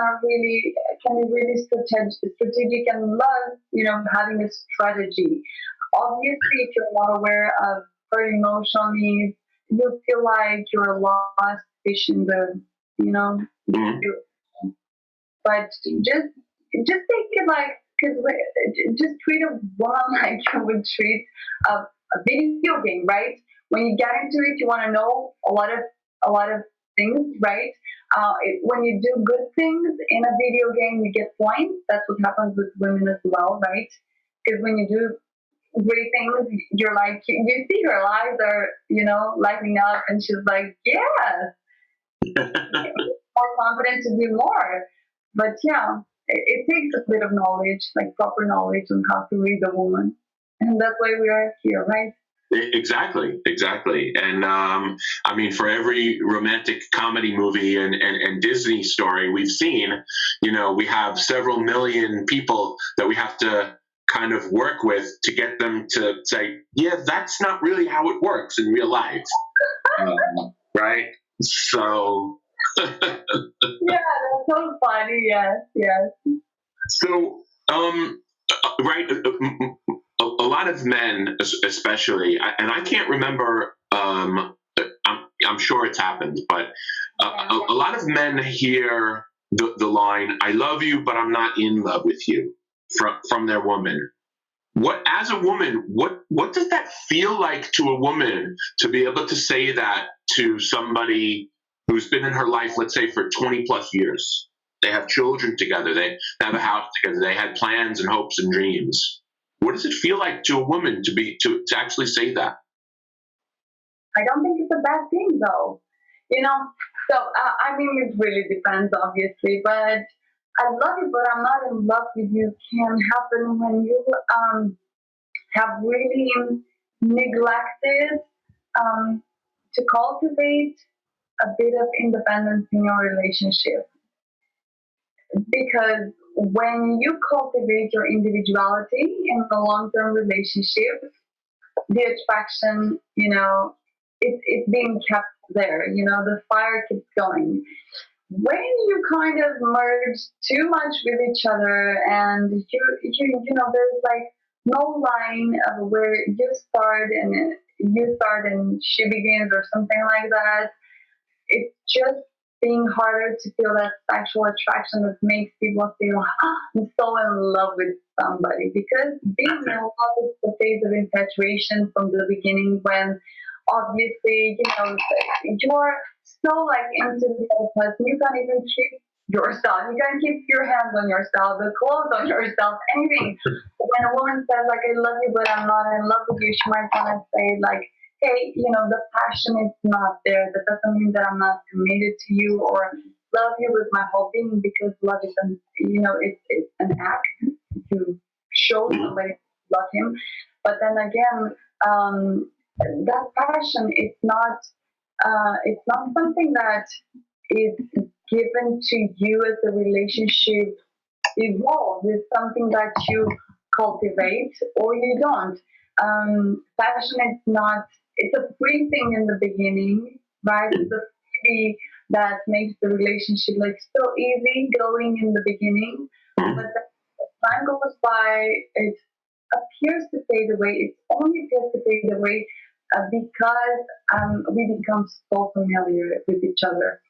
can be really strategic and love, having a strategy. Obviously, if you're not aware of her emotional needs, you feel like you're lost fish in the, Mhm. but just take it because just treat a woman like you would treat a video game, right? When you get into it, you want to know a lot of things, right? When you do good things in a video game, you get points. That's what happens with women as well, right? Because when you do great things, you're like, you see her eyes are, lighting up, and she's like, yeah, more confident to do more. But yeah, it takes a bit of knowledge, like proper knowledge on how to read a woman. And that's why we are here, right? Exactly. And I mean, for every romantic comedy movie and Disney story we've seen, we have several million people that we have to kind of work with to get them to say, yeah, that's not really how it works in real life. Right? So. Yeah, that's so funny. Yes. So, right, a lot of men, especially, and I can't remember. I'm sure it's happened, but a lot of men hear the line "I love you, but I'm not in love with you" from their woman. As a woman, what does that feel like to a woman to be able to say that to somebody who's been in her life, let's say, for 20 plus years? They have children together. They have a house together. They had plans and hopes and dreams. What does it feel like to a woman to actually say that? I don't think it's a bad thing, though. So I mean, it really depends, obviously. But I love you, but I'm not in love with you can happen when you have really neglected to cultivate a bit of independence in your relationship. Because when you cultivate your individuality in a long-term relationship, the attraction, it's being kept there. The fire keeps going. When you kind of merge too much with each other, and there's like no line of where you start and she begins or something like that. It's just being harder to feel that sexual attraction that makes people feel, I'm so in love with somebody. Because being in love is the phase of infatuation from the beginning when obviously, you're so like into the other person, you can't even keep yourself. You can't keep your hands on yourself, the clothes on yourself, anything. When a woman says like, I love you, but I'm not in love with you, she might want to say like, hey, the passion is not there. That doesn't mean that I'm not committed to you or love you with my whole being, because love is it's an act to show somebody you love him. But then again, that passion is not it's not something that is given to you as the relationship evolves. It's something that you cultivate or you don't. Passion is not, it's a free thing in the beginning, right? It's a free that makes the relationship like so easy going in the beginning. But then as time goes by, it appears to fade away. It only appears to fade away because we become so familiar with each other.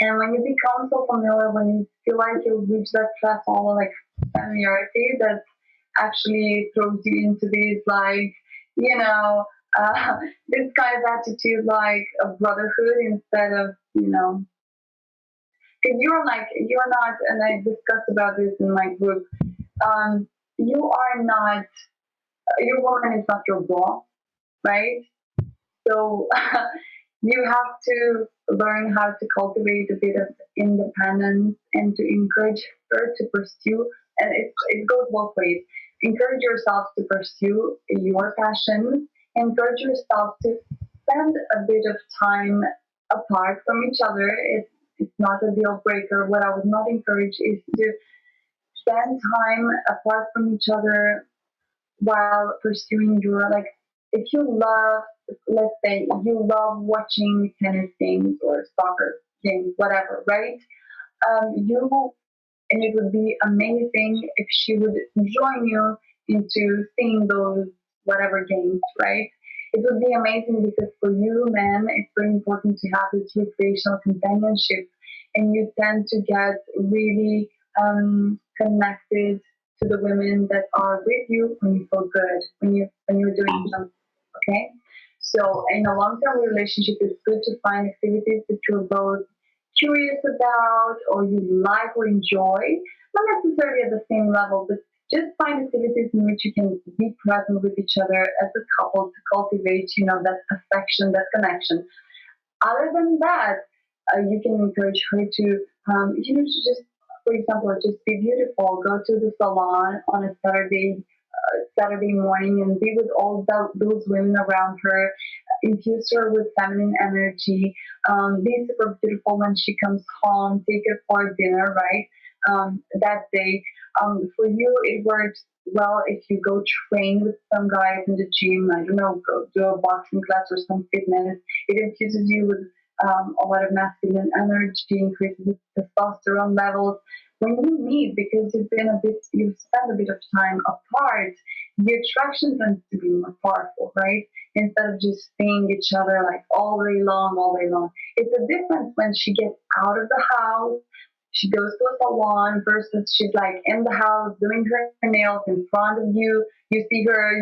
And when you become so familiar, when you feel like you reach that threshold of like familiarity that actually throws you into these like, you know, this kind of attitude like a brotherhood instead of, because you're not, and I discussed about this in my group, you are not, your woman is not your boss, right? So you have to learn how to cultivate a bit of independence and to encourage her to pursue. And it goes both ways. Encourage yourself to pursue your passion. Encourage yourself to spend a bit of time apart from each other. It's not a deal breaker. What I would not encourage is to spend time apart from each other while pursuing your like if you love, let's say you love watching tennis games or soccer games, whatever, right? You and it would be amazing if she would join you into seeing those whatever games, right? It would be amazing because for you men it's very important to have this recreational companionship, and you tend to get really connected to the women that are with you when you feel good, when you're doing something. Okay, so in a long-term relationship, it's good to find activities that you're both curious about or you like or enjoy, not necessarily at the same level, but just find activities in which you can be present with each other as a couple to cultivate, that affection, that connection. Other than that, you can encourage her to, to just, for example, just be beautiful. Go to the salon on a Saturday morning and be with all those women around her. Infuse her with feminine energy. Be super beautiful when she comes home. Take her for dinner, right? That day. For you, it works well if you go train with some guys in the gym. I don't know, go do a boxing class or some fitness. It infuses you with a lot of masculine energy, increases testosterone levels. When you meet, because you've spent a bit of time apart, the attraction tends to be more powerful, right? Instead of just seeing each other like all day long. It's a difference when she gets out of the house, she goes to a salon versus she's like in the house doing her nails in front of you. You see her,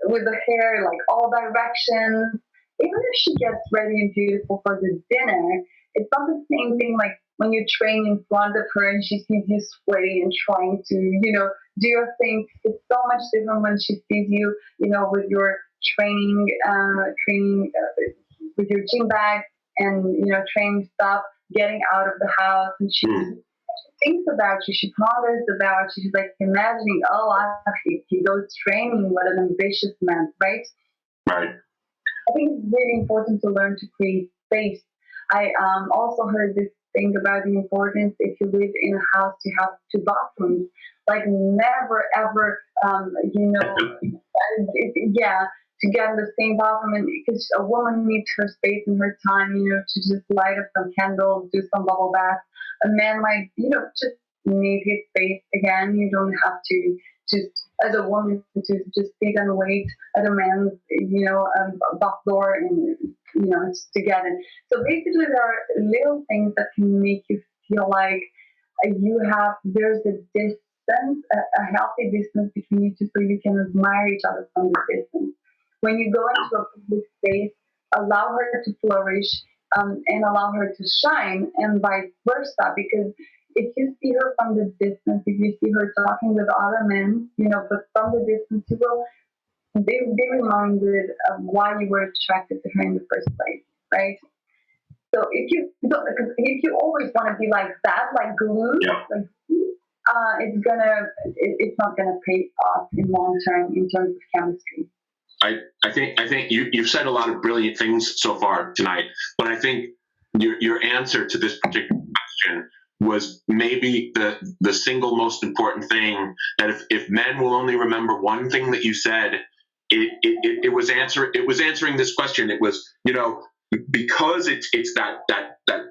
with the hair like all directions. Even if she gets ready and beautiful for the dinner, it's not the same thing like when you train in front of her and she sees you sweating and trying to, do your thing. It's so much different when she sees you, with your training with your gym bag and, training stuff, getting out of the house, and she thinks about you, she ponders about you, she's like imagining, he goes training, what an ambitious man, right? Right. I think it's really important to learn to create space. I also heard this thing about the importance if you live in a house to have two bathrooms. Like never ever, to get in the same bathroom, and because a woman needs her space and her time, to just light up some candles, do some bubble bath. A man might, just need his space again. You don't have to just as a woman to just sit and wait at a man's, back door and, to get it. So basically there are little things that can make you feel like there's a distance, a healthy distance between you two so you can admire each other from the distance. When you go into a public space, allow her to flourish, and allow her to shine, and vice versa. Because if you see her from the distance, if you see her talking with other men, but from the distance, you will be reminded of why you were attracted to her in the first place, right? So if you always want to be like that, like glue, it's not gonna pay off in long term in terms of chemistry. I think you've said a lot of brilliant things so far tonight, but I think your answer to this particular question was maybe the single most important thing, that if men will only remember one thing that you said, it was answering this question. It was, because it's that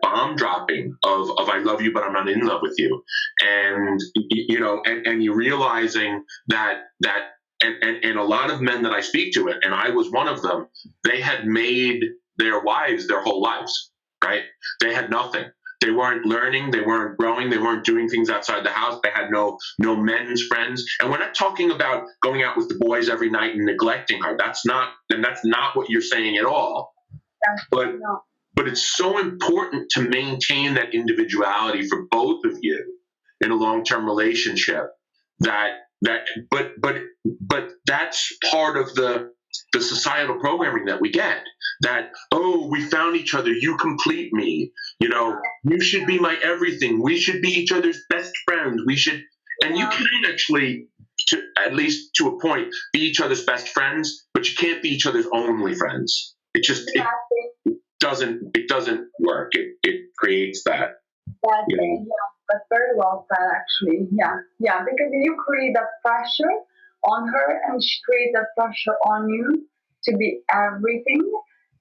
bomb dropping of I love you but I'm not in love with you, and and you realizing that and a lot of men that I speak to, and I was one of them, they had made their wives their whole lives, right? They had nothing. They weren't learning, they weren't growing, they weren't doing things outside the house. They had no men's friends. And we're not talking about going out with the boys every night and neglecting her. That's not what you're saying at all. But it's so important to maintain that individuality for both of you in a long-term relationship. But that's part of the societal programming that we get. That, oh, we found each other, you complete me, you should be my everything, we should be each other's best friends, and you can actually, at least to a point, be each other's best friends, but you can't be each other's only friends. It doesn't work. It creates that. That's very well said, actually. Yeah, because you create that pressure on her, and she creates that pressure on you to be everything.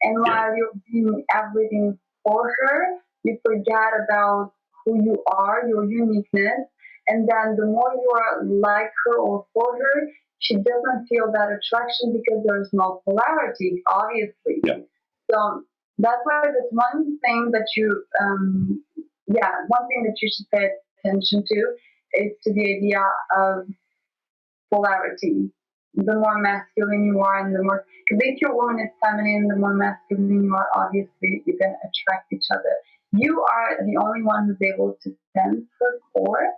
And while you're being everything for her, you forget about who you are, your uniqueness. And then the more you are like her or for her, she doesn't feel that attraction because there's no polarity, obviously. Yeah. So that's why there's one thing that you should pay attention to is to the idea of polarity. The more masculine you are, and the more, because if your woman is feminine, the more masculine you are, obviously you're going to attract each other. You are the only one who's able to sense her core.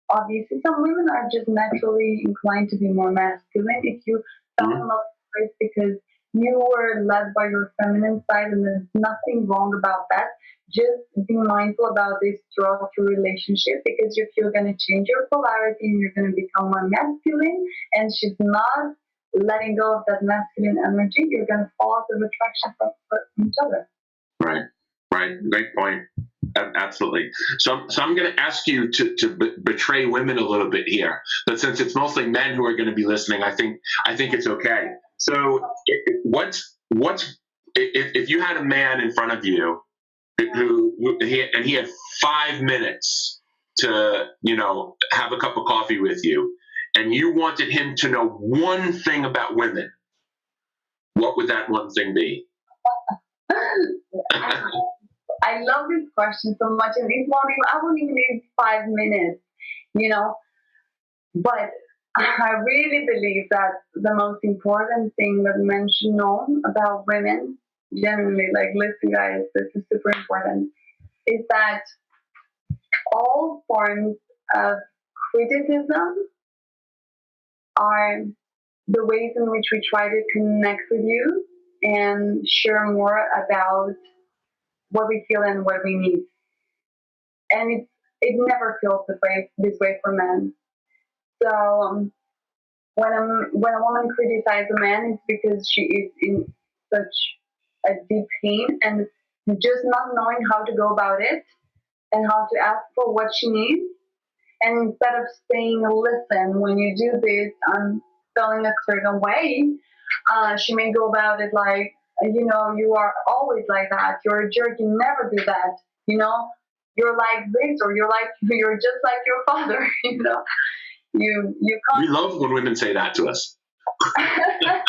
Obviously, some women are just naturally inclined to be more masculine. If you fell in love with because you were led by your feminine side, and there's nothing wrong about that. Just be mindful about this throughout your relationship, because if you're going to change your polarity and you're going to become more masculine, and she's not letting go of that masculine energy, you're going to fall out of attraction from each other. Right. Great point. Absolutely. So I'm going to ask you to betray women a little bit here, but since it's mostly men who are going to be listening, I think it's okay. So if you had a man in front of you he had 5 minutes to have a cup of coffee with you, and you wanted him to know one thing about women, what would that one thing be? I love this question so much, and I won't even need 5 minutes, but I really believe that the most important thing that men should know about women, generally, like, listen guys, this is super important, is that all forms of criticism are the ways in which we try to connect with you and share more about what we feel and what we need. And it never feels this way for men. So when a woman criticizes a man, it's because she is in such a deep pain and just not knowing how to go about it and how to ask for what she needs. And instead of saying, listen, when you do this, I'm feeling a certain way, she may go about it like, you are always like that. You're a jerk. You never do that. You're like this, or you're just like your father. You We can't. love when women say that to us. Yeah,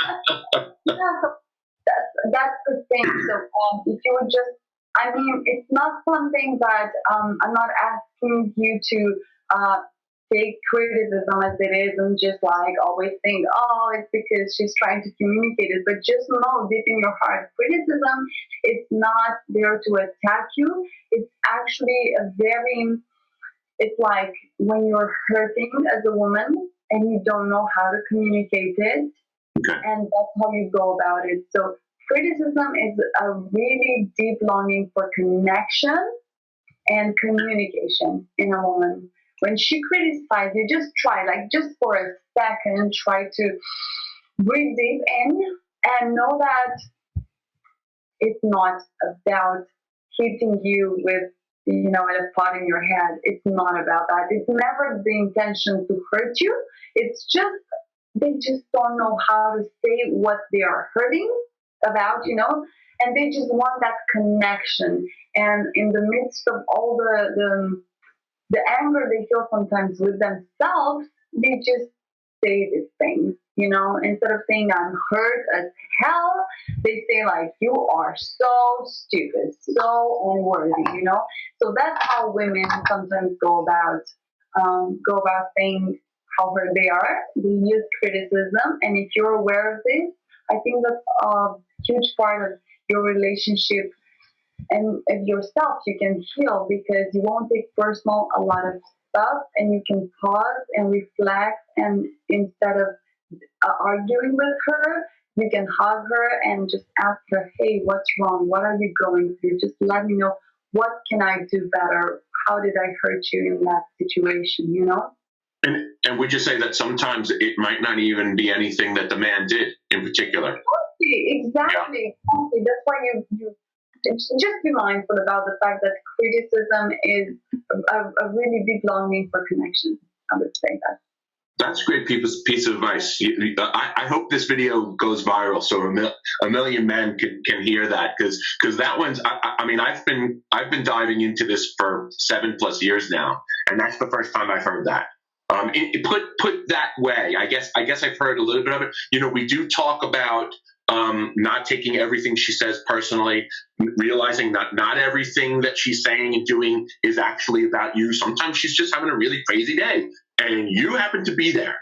so that's the thing. So if you would just, I mean, it's not something that I'm not asking you to take criticism as it is and just like always think, oh, it's because she's trying to communicate it. But just know deep in your heart, criticism, it's not there to attack you. It's actually a very, it's like when you're hurting as a woman and you don't know how to communicate it, Okay. and that's how you go about it. So criticism is a really deep longing for connection and communication in a woman. When she criticizes, you just try, like just for a second, try to breathe deep in and know that it's not about hitting you with, a pot in your head. It's not about that. It's never the intention to hurt you. It's just they just don't know how to say what they are hurting about, and they just want that connection. And in the midst of all the anger they feel sometimes with themselves, they just say these things, instead of saying I'm hurt as hell, they say like you are so stupid, so unworthy. So that's how women sometimes go about saying how hurt they are. They use criticism, and if you're aware of this, I think that's a huge part of your relationship and of yourself. You can heal because you won't take personal a lot of stuff, and you can pause and reflect, and instead of arguing with her, you can hug her and just ask her, hey, what's wrong? What are you going through? Just let me know, what can I do better? How did I hurt you in that situation? And would you say that sometimes it might not even be anything that the man did in particular? Exactly. That's why you just be mindful about the fact that criticism is a really big longing for connection. I would say that. That's great piece of advice. I hope this video goes viral so a million men can hear that, because that one's. I mean, I've been diving into this for 7+ years now, and that's the first time I've heard that. Put that way, I guess I've heard a little bit of it. We do talk about not taking everything she says personally, realizing that not everything that she's saying and doing is actually about you. Sometimes she's just having a really crazy day, and you happen to be there.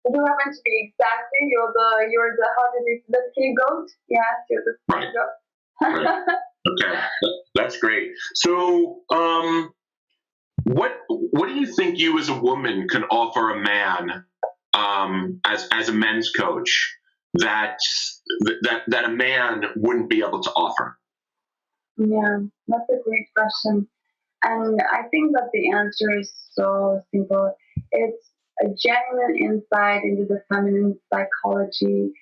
You happen to be, exactly. You're the how did it, the scapegoat? Yes, you're the scapegoat. Right. Okay, that's great. So, what do you think you as a woman can offer a man as a men's coach that a man wouldn't be able to offer? Yeah, that's a great question. And I think that the answer is so simple. It's a genuine insight into the feminine psychology.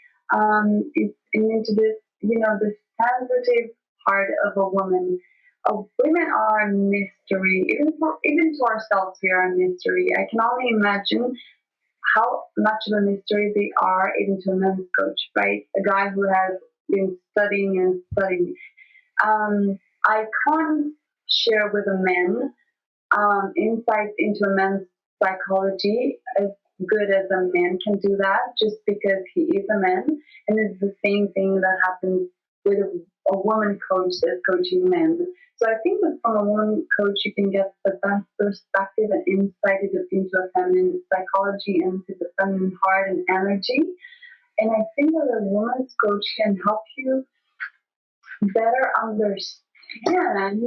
It's into this, the sensitive part of a woman. Women are a mystery. Even to ourselves, we are a mystery. I can only imagine how much of a mystery they are even to a men's coach, right? A guy who has been studying and studying. I can't share with a man insights into a man's psychology as good as a man can do that, just because he is a man. And it's the same thing that happens with a woman coach that's coaching men. So I think that from a woman coach, you can get the best perspective and insight into a feminine psychology and to the feminine heart and energy. And I think that a woman's coach can help you better understand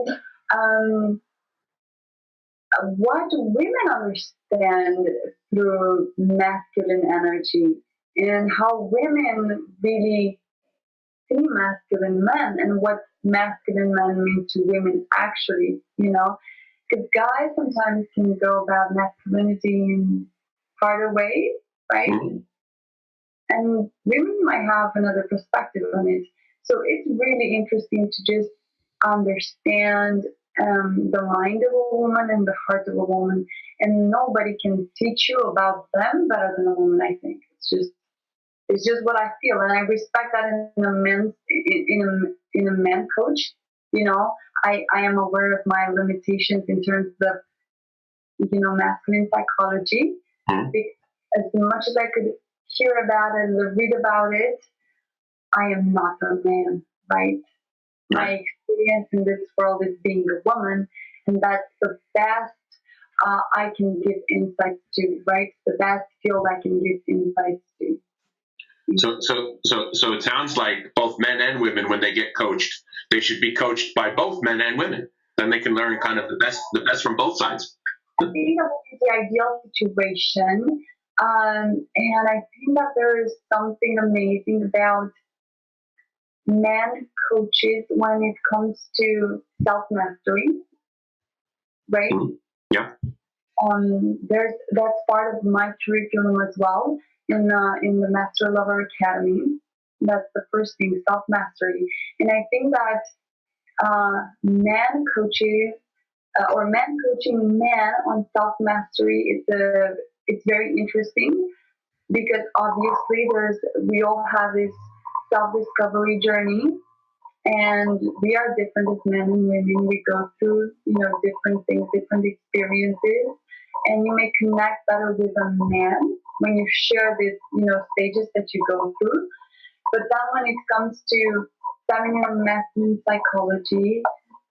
what women understand through masculine energy and how women really see masculine men and what masculine men mean to women actually, because guys sometimes can go about masculinity in harder ways, right? Mm-hmm. And women might have another perspective on it. So it's really interesting to just understand the mind of a woman and the heart of a woman. And nobody can teach you about them better than a woman, I think. It's just what I feel. And I respect that in a man coach. I am aware of my limitations in terms of, masculine psychology. Mm-hmm. As much as I could hear about it and read about it, I am not a man, right? My experience in this world is being a woman, and that's the best I can give insights to, right? The best field I can give insights to. So it sounds like both men and women, when they get coached, they should be coached by both men and women. Then they can learn kind of the best from both sides. I think that is the ideal situation, and I think that there is something amazing about men coaches when it comes to self mastery, right? Mm-hmm. Yeah. That's part of my curriculum as well in the Master Lover Academy. That's the first thing, self mastery, and I think that men coaches or men coaching men on self mastery it's very interesting because obviously we all have this self discovery journey, and we are different as men and women. We go through different things, different experiences, and you may connect better with a man when you share these stages that you go through. But then when it comes to feminine and masculine psychology,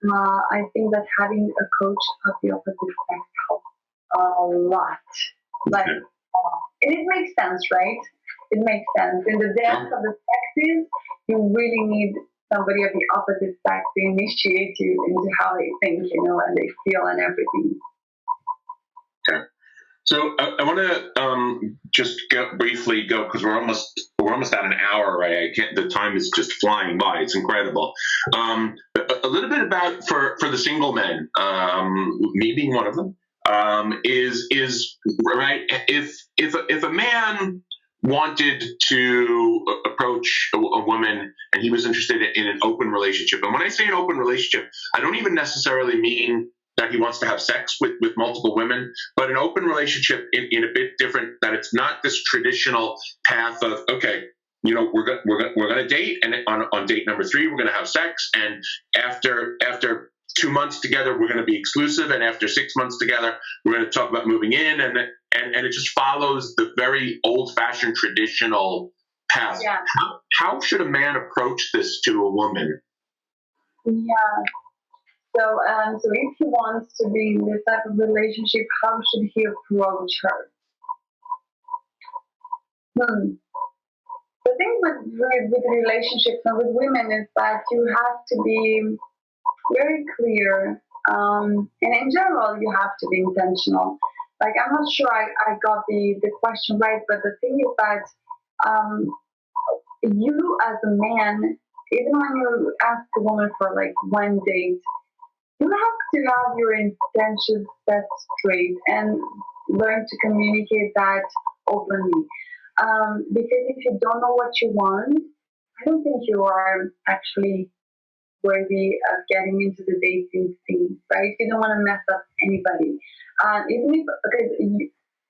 I think that having a coach of the opposite sex helps a lot. Like, and it makes sense, right? It makes sense. In the depth of the sexes, you really need somebody of the opposite sex to initiate you into how they think, and they feel and everything. Okay. So I want to just briefly go because we're almost at an hour, right? I can't. The time is just flying by. It's incredible. A little bit about for the single men, me being one of them, is right. If a man wanted to approach a woman and he was interested in an open relationship, and when I say an open relationship, I don't even necessarily mean that he wants to have sex with multiple women, but an open relationship in a bit different, that it's not this traditional path of, okay, we're going to date, and on date number 3, we're going to have sex, and after 2 months together, we're going to be exclusive, and after 6 months together, we're going to talk about moving in, and it just follows the very old-fashioned traditional path. Yeah. How should a man approach this to a woman? Yeah. So if he wants to be in this type of relationship, how should he approach her? The thing with relationships and with women is that you have to be very clear, and in general, you have to be intentional. Like, I'm not sure I got the question right, but the thing is that you as a man, even when you ask a woman for like one date, you have to have your intentions set straight and learn to communicate that openly. Because if you don't know what you want, I don't think you are actually worthy of getting into the dating scene, right? You don't want to mess up anybody.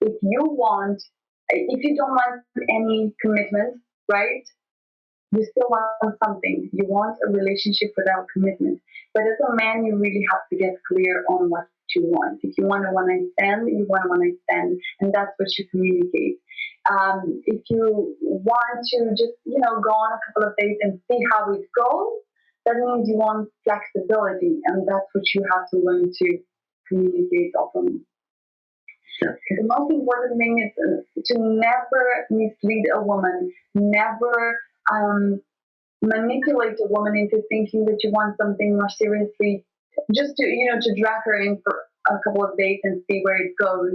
If you don't want any commitment, right? You still want something. You want a relationship without commitment. But as a man, you really have to get clear on what you want. If you want a one-night stand, you want a one-night stand, and that's what you communicate. If you want to just, go on a couple of dates and see how it goes, that means you want flexibility, and that's what you have to learn to communicate openly. Sure. The most important thing is to never mislead a woman, never manipulate a woman into thinking that you want something more seriously, just to drag her in for a couple of days and see where it goes.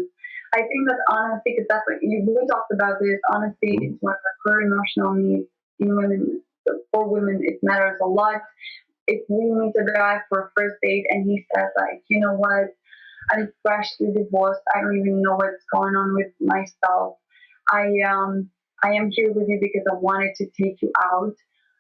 I think that honesty, because that's what you really talked about, this honesty is one of our core emotional needs in women. For women, it matters a lot. If we meet a guy for a first date and he says, like, you know what, I'm freshly divorced, I don't even know what's going on with myself, I am here with you because I wanted to take you out.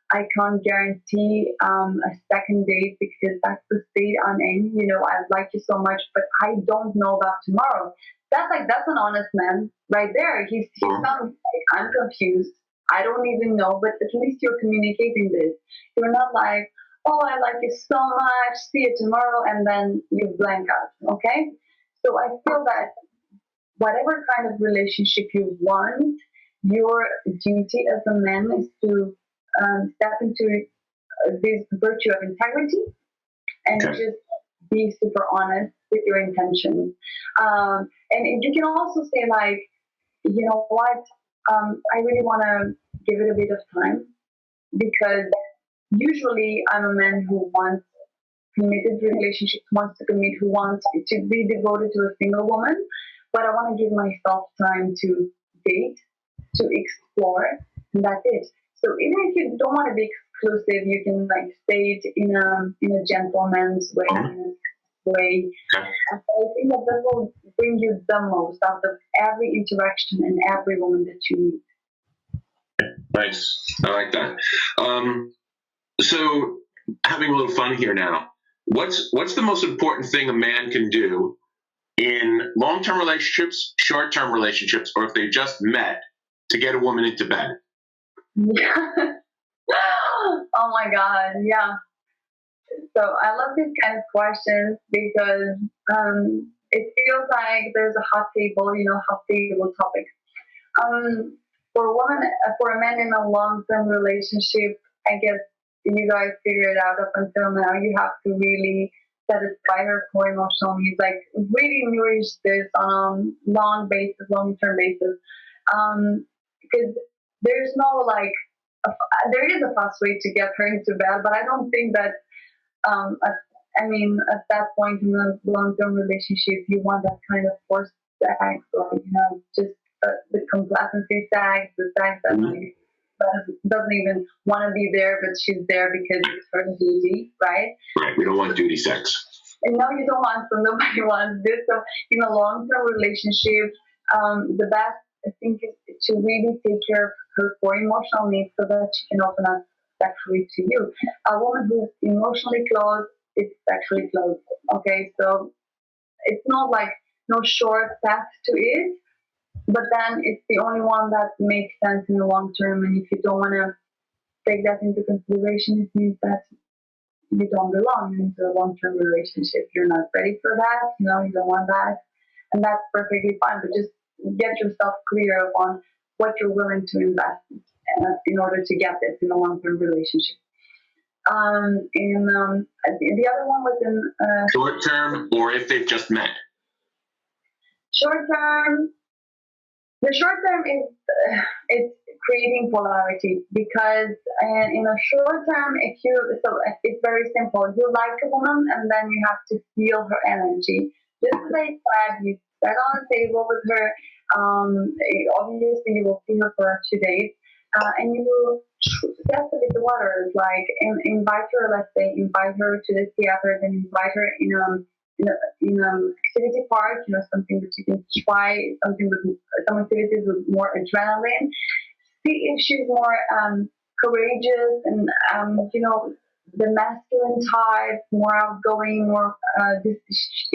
I can't guarantee a second date because that's the state I'm in. I like you so much, but I don't know about tomorrow. That's an honest man right there. He's telling me, I'm confused. I don't even know, but at least you're communicating this. You're not like, oh, I like you so much, see you tomorrow, and then you blank out, okay? So I feel that whatever kind of relationship you want, your duty as a man is to step into this virtue of integrity and Okay. just be super honest with your intentions. And you can also say like, you know what, I really want to give it a bit of time because usually I'm a man who wants committed relationships, wants to commit, who wants to be devoted to a single woman, but I want to give myself time to date, to explore, and that's it. So even if you don't want to be exclusive, you can like say it in a gentleman's way, in a way. Okay. And I think that this will bring you the most out of every interaction and every woman that you meet. Nice. I like that. So having a little fun here now. What's the most important thing a man can do in long-term relationships, short-term relationships, or if they just met to get a woman into bed? Yeah. Oh my God. Yeah. So I love these kind of questions because it feels like there's a hot table, hot table topics. For a woman, for a man in a long-term relationship, I guess you guys figure it out up until now. You have to really satisfy her core emotional needs, like really nourish this on a long-term basis. Because there's no like, there is a fast way to get her into bed, but I don't think that at that point in a long-term relationship, you want that kind of forced sex or, just the complacency sex, the sex that like, doesn't even want to be there, but she's there because it's her duty, right? Right. We don't want duty sex. And no, you don't want, so nobody wants this. So in a long-term relationship, the best, I think, is to really take care of her core emotional needs so that she can open up sexually to you. A woman who's emotionally closed is sexually closed. Okay, so it's not like no short path to it, but then it's the only one that makes sense in the long term. And if you don't want to take that into consideration, it means that you don't belong into a long term relationship. You're not ready for that. You don't want that, and that's perfectly fine. But just get yourself clear on what you're willing to invest in order to get this in a long-term relationship. And the other one was in short term, or if they've just met. Short term. The short term is it's creating polarity because in a short term, it's very simple. You like a woman, and then you have to feel her energy. Just as I said, you sit on a table with her. Obviously, you will see her for a few days. And you will test a bit the waters, like invite her, let's say, invite her to the theater, then invite her in activity park, something that you can try, some activities with more adrenaline. See if she's more courageous and, the masculine type, more outgoing, more, if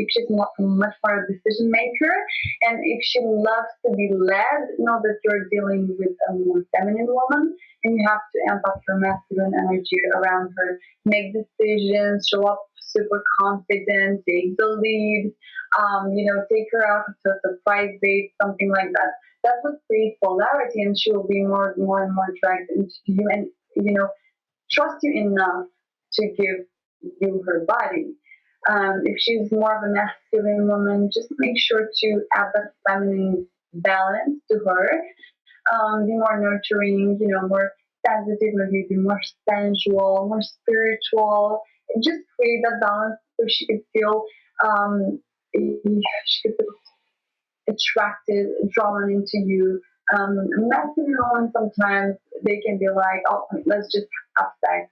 she's not much more a decision maker, and if she loves to be led, know that you're dealing with a more feminine woman, and you have to amp up your masculine energy around her, make decisions, show up super confident, take the lead, take her out to a surprise date, something like that. That's what creates polarity, and she will be more and more attracted to you, and trust you enough to give you her body. If she's more of a masculine woman, just make sure to add that feminine balance to her. Be more nurturing, more sensitive, maybe be more sensual, more spiritual, and just create that balance so she could feel she could feel attracted, drawn into you. Masculine women sometimes they can be like, oh, let's just have sex,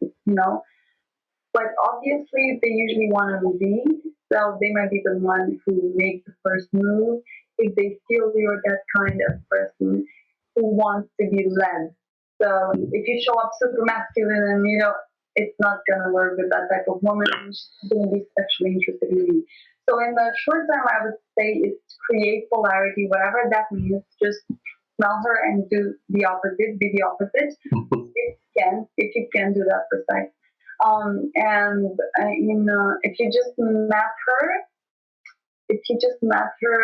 But obviously, they usually want to lead, so they might be the one who makes the first move if they feel you're that kind of person who wants to be led. So if you show up super masculine and it's not gonna work with that type of woman, she's gonna be sexually interested in you. So in the short term, I would say it's create polarity, whatever that means. Just smell her and do the opposite, be the opposite. If you can do that for sex. If you just met her,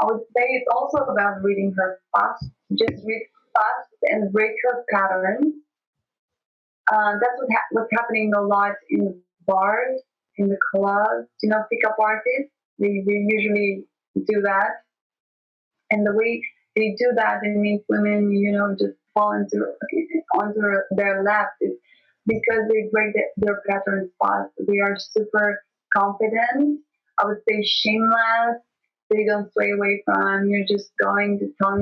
I would say it's also about reading her fast. Just read fast and break her patterns. That's what's happening a lot in bars, in the clubs. Pickup artists. They usually do that, and the way they do that, they make women, just fall onto their laps. Is because they break their patterns fast. They are super confident. I would say shameless. They don't sway away from. You're just going to tell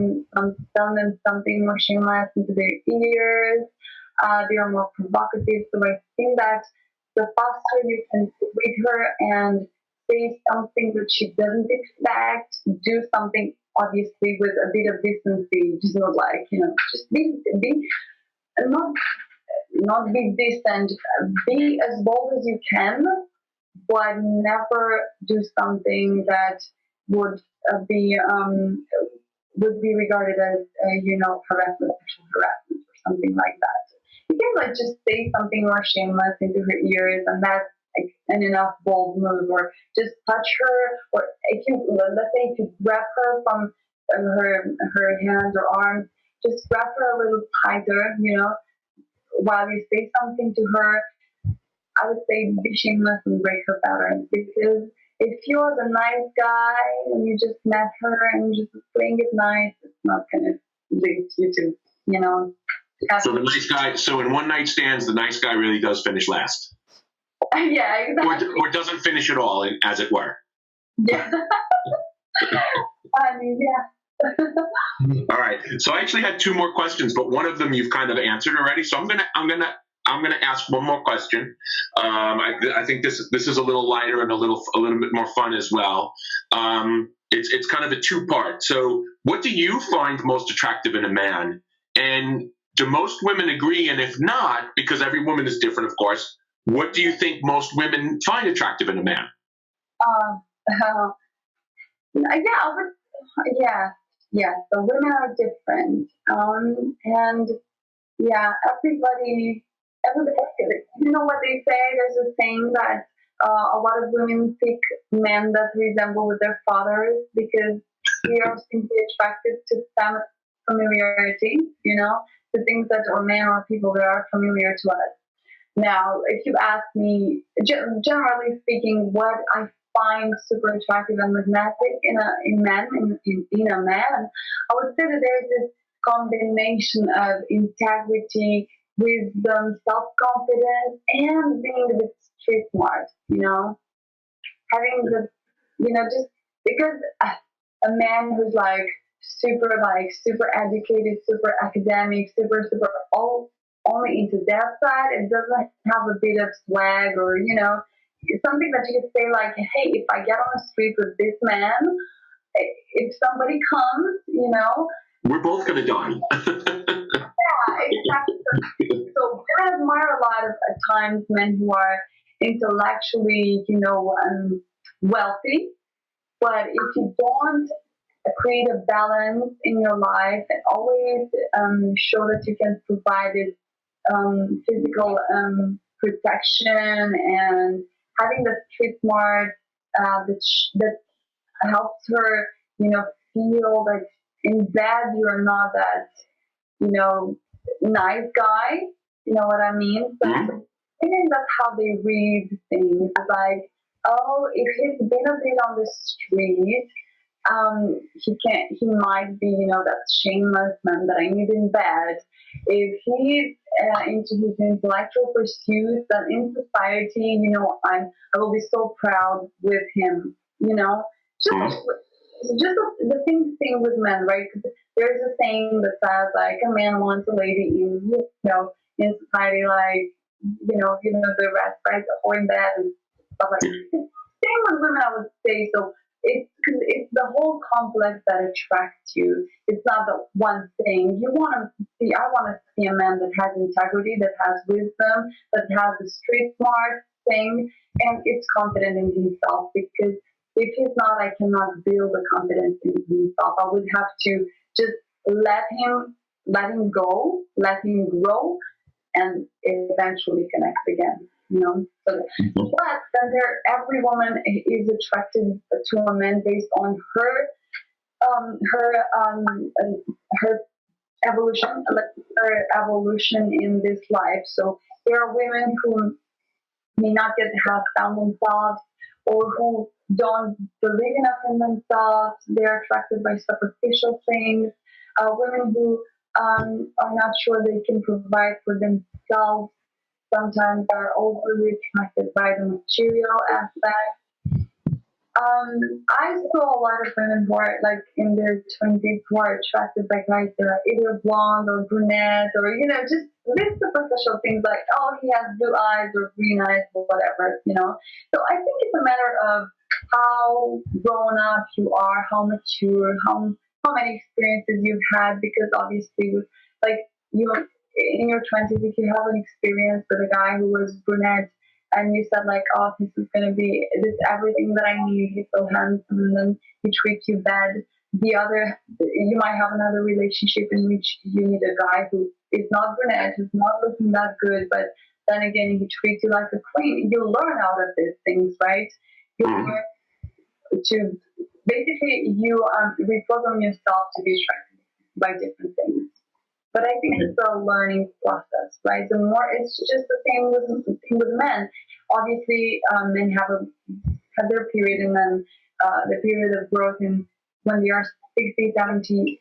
them something more shameless into their ears. They are more provocative. So I think that the faster you can read her and say something that she doesn't expect, do something obviously with a bit of decency, just not like, just be not be distant, be as bold as you can, but never do something that would be regarded as harassment, sexual harassment, or something like that. You can like just say something more shameless into her ears, and that's like an enough bold move, or just touch her, or let's say if you grab her from her hands or arms, just grab her a little tighter, while you say something to her. I would say be shameless and break her patterns, because if you're the nice guy and you just met her and you're just playing it nice, it's not going to lead you to, So the nice guy. So in one night stands, the nice guy really does finish last. Yeah, exactly. Or doesn't finish at all, as it were. Yeah. I mean, yeah. All right. So I actually had two more questions, but one of them you've kind of answered already. So I'm gonna ask one more question. I think this is a little lighter and a little bit more fun as well. It's kind of a two-part. So what do you find most attractive in a man? And do most women agree? And if not, because every woman is different, of course, what do you think most women find attractive in a man? Yeah. So women are different, and yeah, everybody. You know what they say? There's a saying that a lot of women pick men that resemble with their fathers because we are simply attracted to familiarity. To things that or men or people that are familiar to us. Now, if you ask me, generally speaking, what I find super attractive and magnetic in a man, I would say that there's this combination of integrity, wisdom, self-confidence, and being a bit street smart. Having the, just because a man who's super educated, super academic, super all only into that side, it doesn't have a bit of swag, or something that you could say like, hey, if I get on the street with this man, if somebody comes, we're both gonna die. Yeah, exactly. So I admire a lot of at times men who are intellectually, wealthy, but if you don't create a balance in your life and always show that you can provide it physical protection and having the street smart that helps her, feel that in bed you're not that, nice guy. You know what I mean? So I think that's how they read things. Like, oh, if he's been a bit on the street, he might be, that shameless man that I need in bed. If he's into his intellectual pursuits, then in society, I will be so proud with him. Just the thing with men, right? There's a saying that says like a man wants a lady in society, like the rest, right? The whore in bed and stuff like that. Same with women, I would say. So it's because it's the whole complex that attracts you. It's not the one thing. I want to see a man that has integrity, that has wisdom, that has the street smart thing, and is confident in himself. Because if he's not, I cannot build a confidence in himself. I would have to just let him go, let him grow, and eventually connect again. But then every woman is attracted to a man based on her her evolution, like her evolution in this life. So there are women who may not yet have found themselves, or who don't believe enough in themselves. They're attracted by superficial things. Women who are not sure they can provide for themselves. Sometimes are overly attracted by the material aspect. I saw a lot of women who are like in their 20s who are attracted by guys that are either blonde or brunette, or just these superficial things like, oh, he has blue eyes or green eyes or whatever. So I think it's a matter of how grown up you are, how mature, how many experiences you've had, because obviously with like you in your 20s, if you have an experience with a guy who was brunette and you said like, oh, this is gonna be this everything that I need. He's so handsome, and then he treats you bad. You might have another relationship in which you meet a guy who is not brunette, who's not looking that good, but then again he treats you like a queen. You learn out of these things, right? You learn to basically you reprogram yourself to be attracted by different things. But I think it's a learning process, right? The more it's just the same with men. Obviously, men have their period, and then the period of growth, and when they are 60, 70,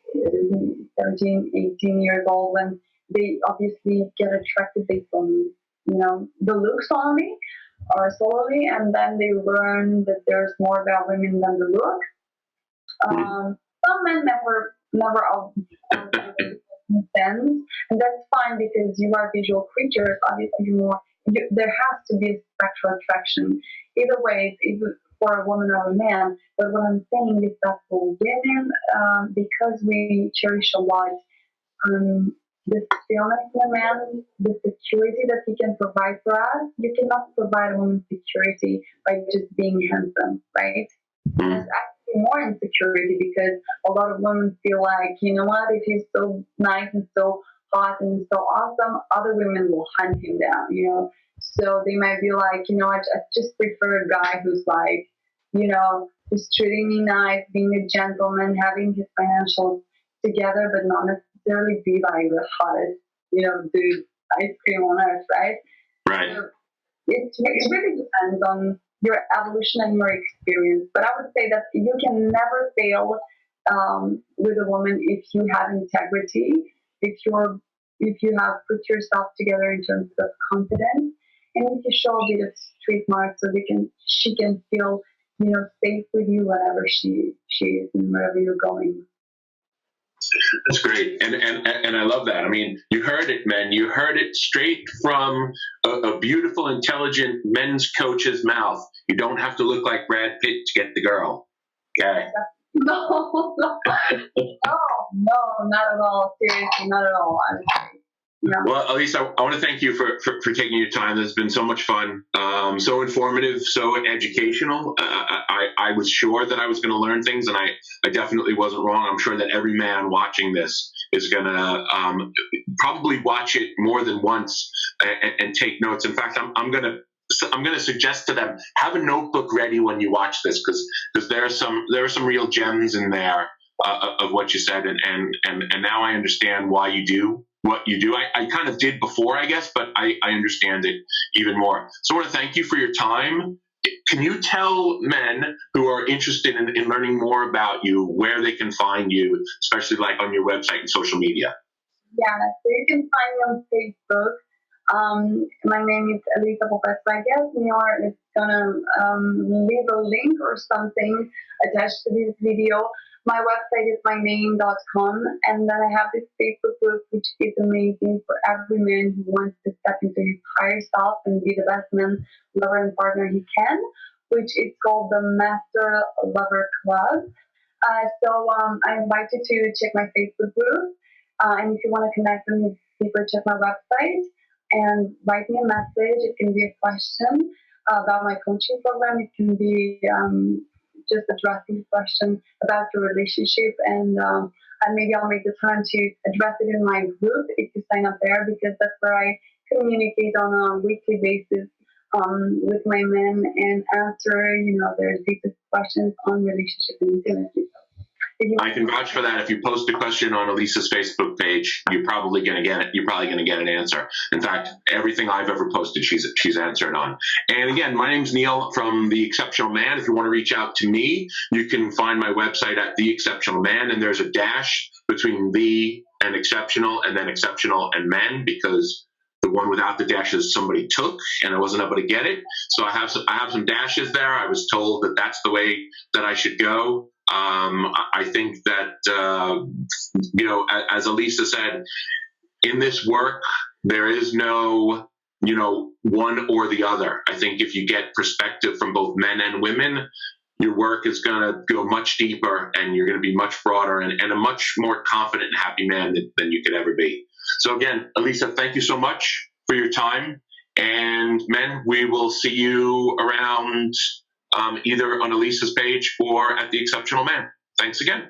17, 18 years old, when they obviously get attracted based on the looks only or solely, and then they learn that there's more about women than the looks. Some men never sense, and that's fine because you are visual creatures. Obviously, there has to be sexual attraction. Either way, it's either for a woman or a man. But what I'm saying is that for women, because we cherish a lot the stillness in a man, the security that he can provide for us, you cannot provide a woman security by just being handsome, right? There's actually more insecurity because a lot of women feel like, you know what, if he's so nice and so hot and so awesome, other women will hunt him down. So they might be like, I just prefer a guy who's like, who's treating me nice, being a gentleman, having his financials together, but not necessarily be like the hottest, dude, ice cream on earth, right? Right. So it really depends on your evolution and your experience. But I would say that you can never fail with a woman if you have integrity, if you have put yourself together in terms of confidence, and if you show a bit of street marks so she can feel safe with you wherever she is and wherever you're going. That's great, and I love that. I mean, you heard it, men. You heard it straight from a beautiful, intelligent men's coach's mouth. You don't have to look like Brad Pitt to get the girl. Okay. No, not at all. Seriously, not at all. Yeah. Well, Elisa, I want to thank you for taking your time. This has been so much fun, so informative, so educational. I was sure that I was going to learn things, and I definitely wasn't wrong. I'm sure that every man watching this is going to probably watch it more than once and take notes. In fact, I'm going to suggest to them, have a notebook ready when you watch this, because there are some real gems in there of what you said, and now I understand why you do what you do. I kind of did before, I guess, but I understand it even more. So I want to thank you for your time. Can you tell men who are interested in learning more about you where they can find you, especially like on your website and social media? Yeah, so you can find me on Facebook. My name is Elisa Popescu. I guess Neil is gonna leave a link or something attached to this video. My website is myname.com, and then I have this Facebook group, which is amazing for every man who wants to step into his higher self and be the best man, lover, and partner he can, which is called the Master Lover Club. So I invite you to check my Facebook group, and if you want to connect with me deeper, check my website and write me a message. It can be a question about my coaching program. It can be just addressing a question about your relationship, and maybe I'll make the time to address it in my group if you sign up there, because that's where I communicate on a weekly basis with my men and answer their deepest questions on relationship and intimacy. I can vouch for that. If you post a question on Elisa's Facebook page, you're probably going to get it. You're probably going to get an answer. In fact, everything I've ever posted, she's answered on. And again, my name's Neil from The Exceptional Man. If you want to reach out to me, you can find my website at The Exceptional Man, and there's a dash between the and exceptional, and then exceptional and men, because the one without the dashes somebody took, and I wasn't able to get it. So I have some dashes there. I was told that that's the way that I should go. I think that, as Elisa said, in this work, there is no, one or the other. I think if you get perspective from both men and women, your work is going to go much deeper, and you're going to be much broader and a much more confident and happy man than you could ever be. So again, Elisa, thank you so much for your time. And men, we will see you around either on Elisa's page or at The Exceptional Man. Thanks again.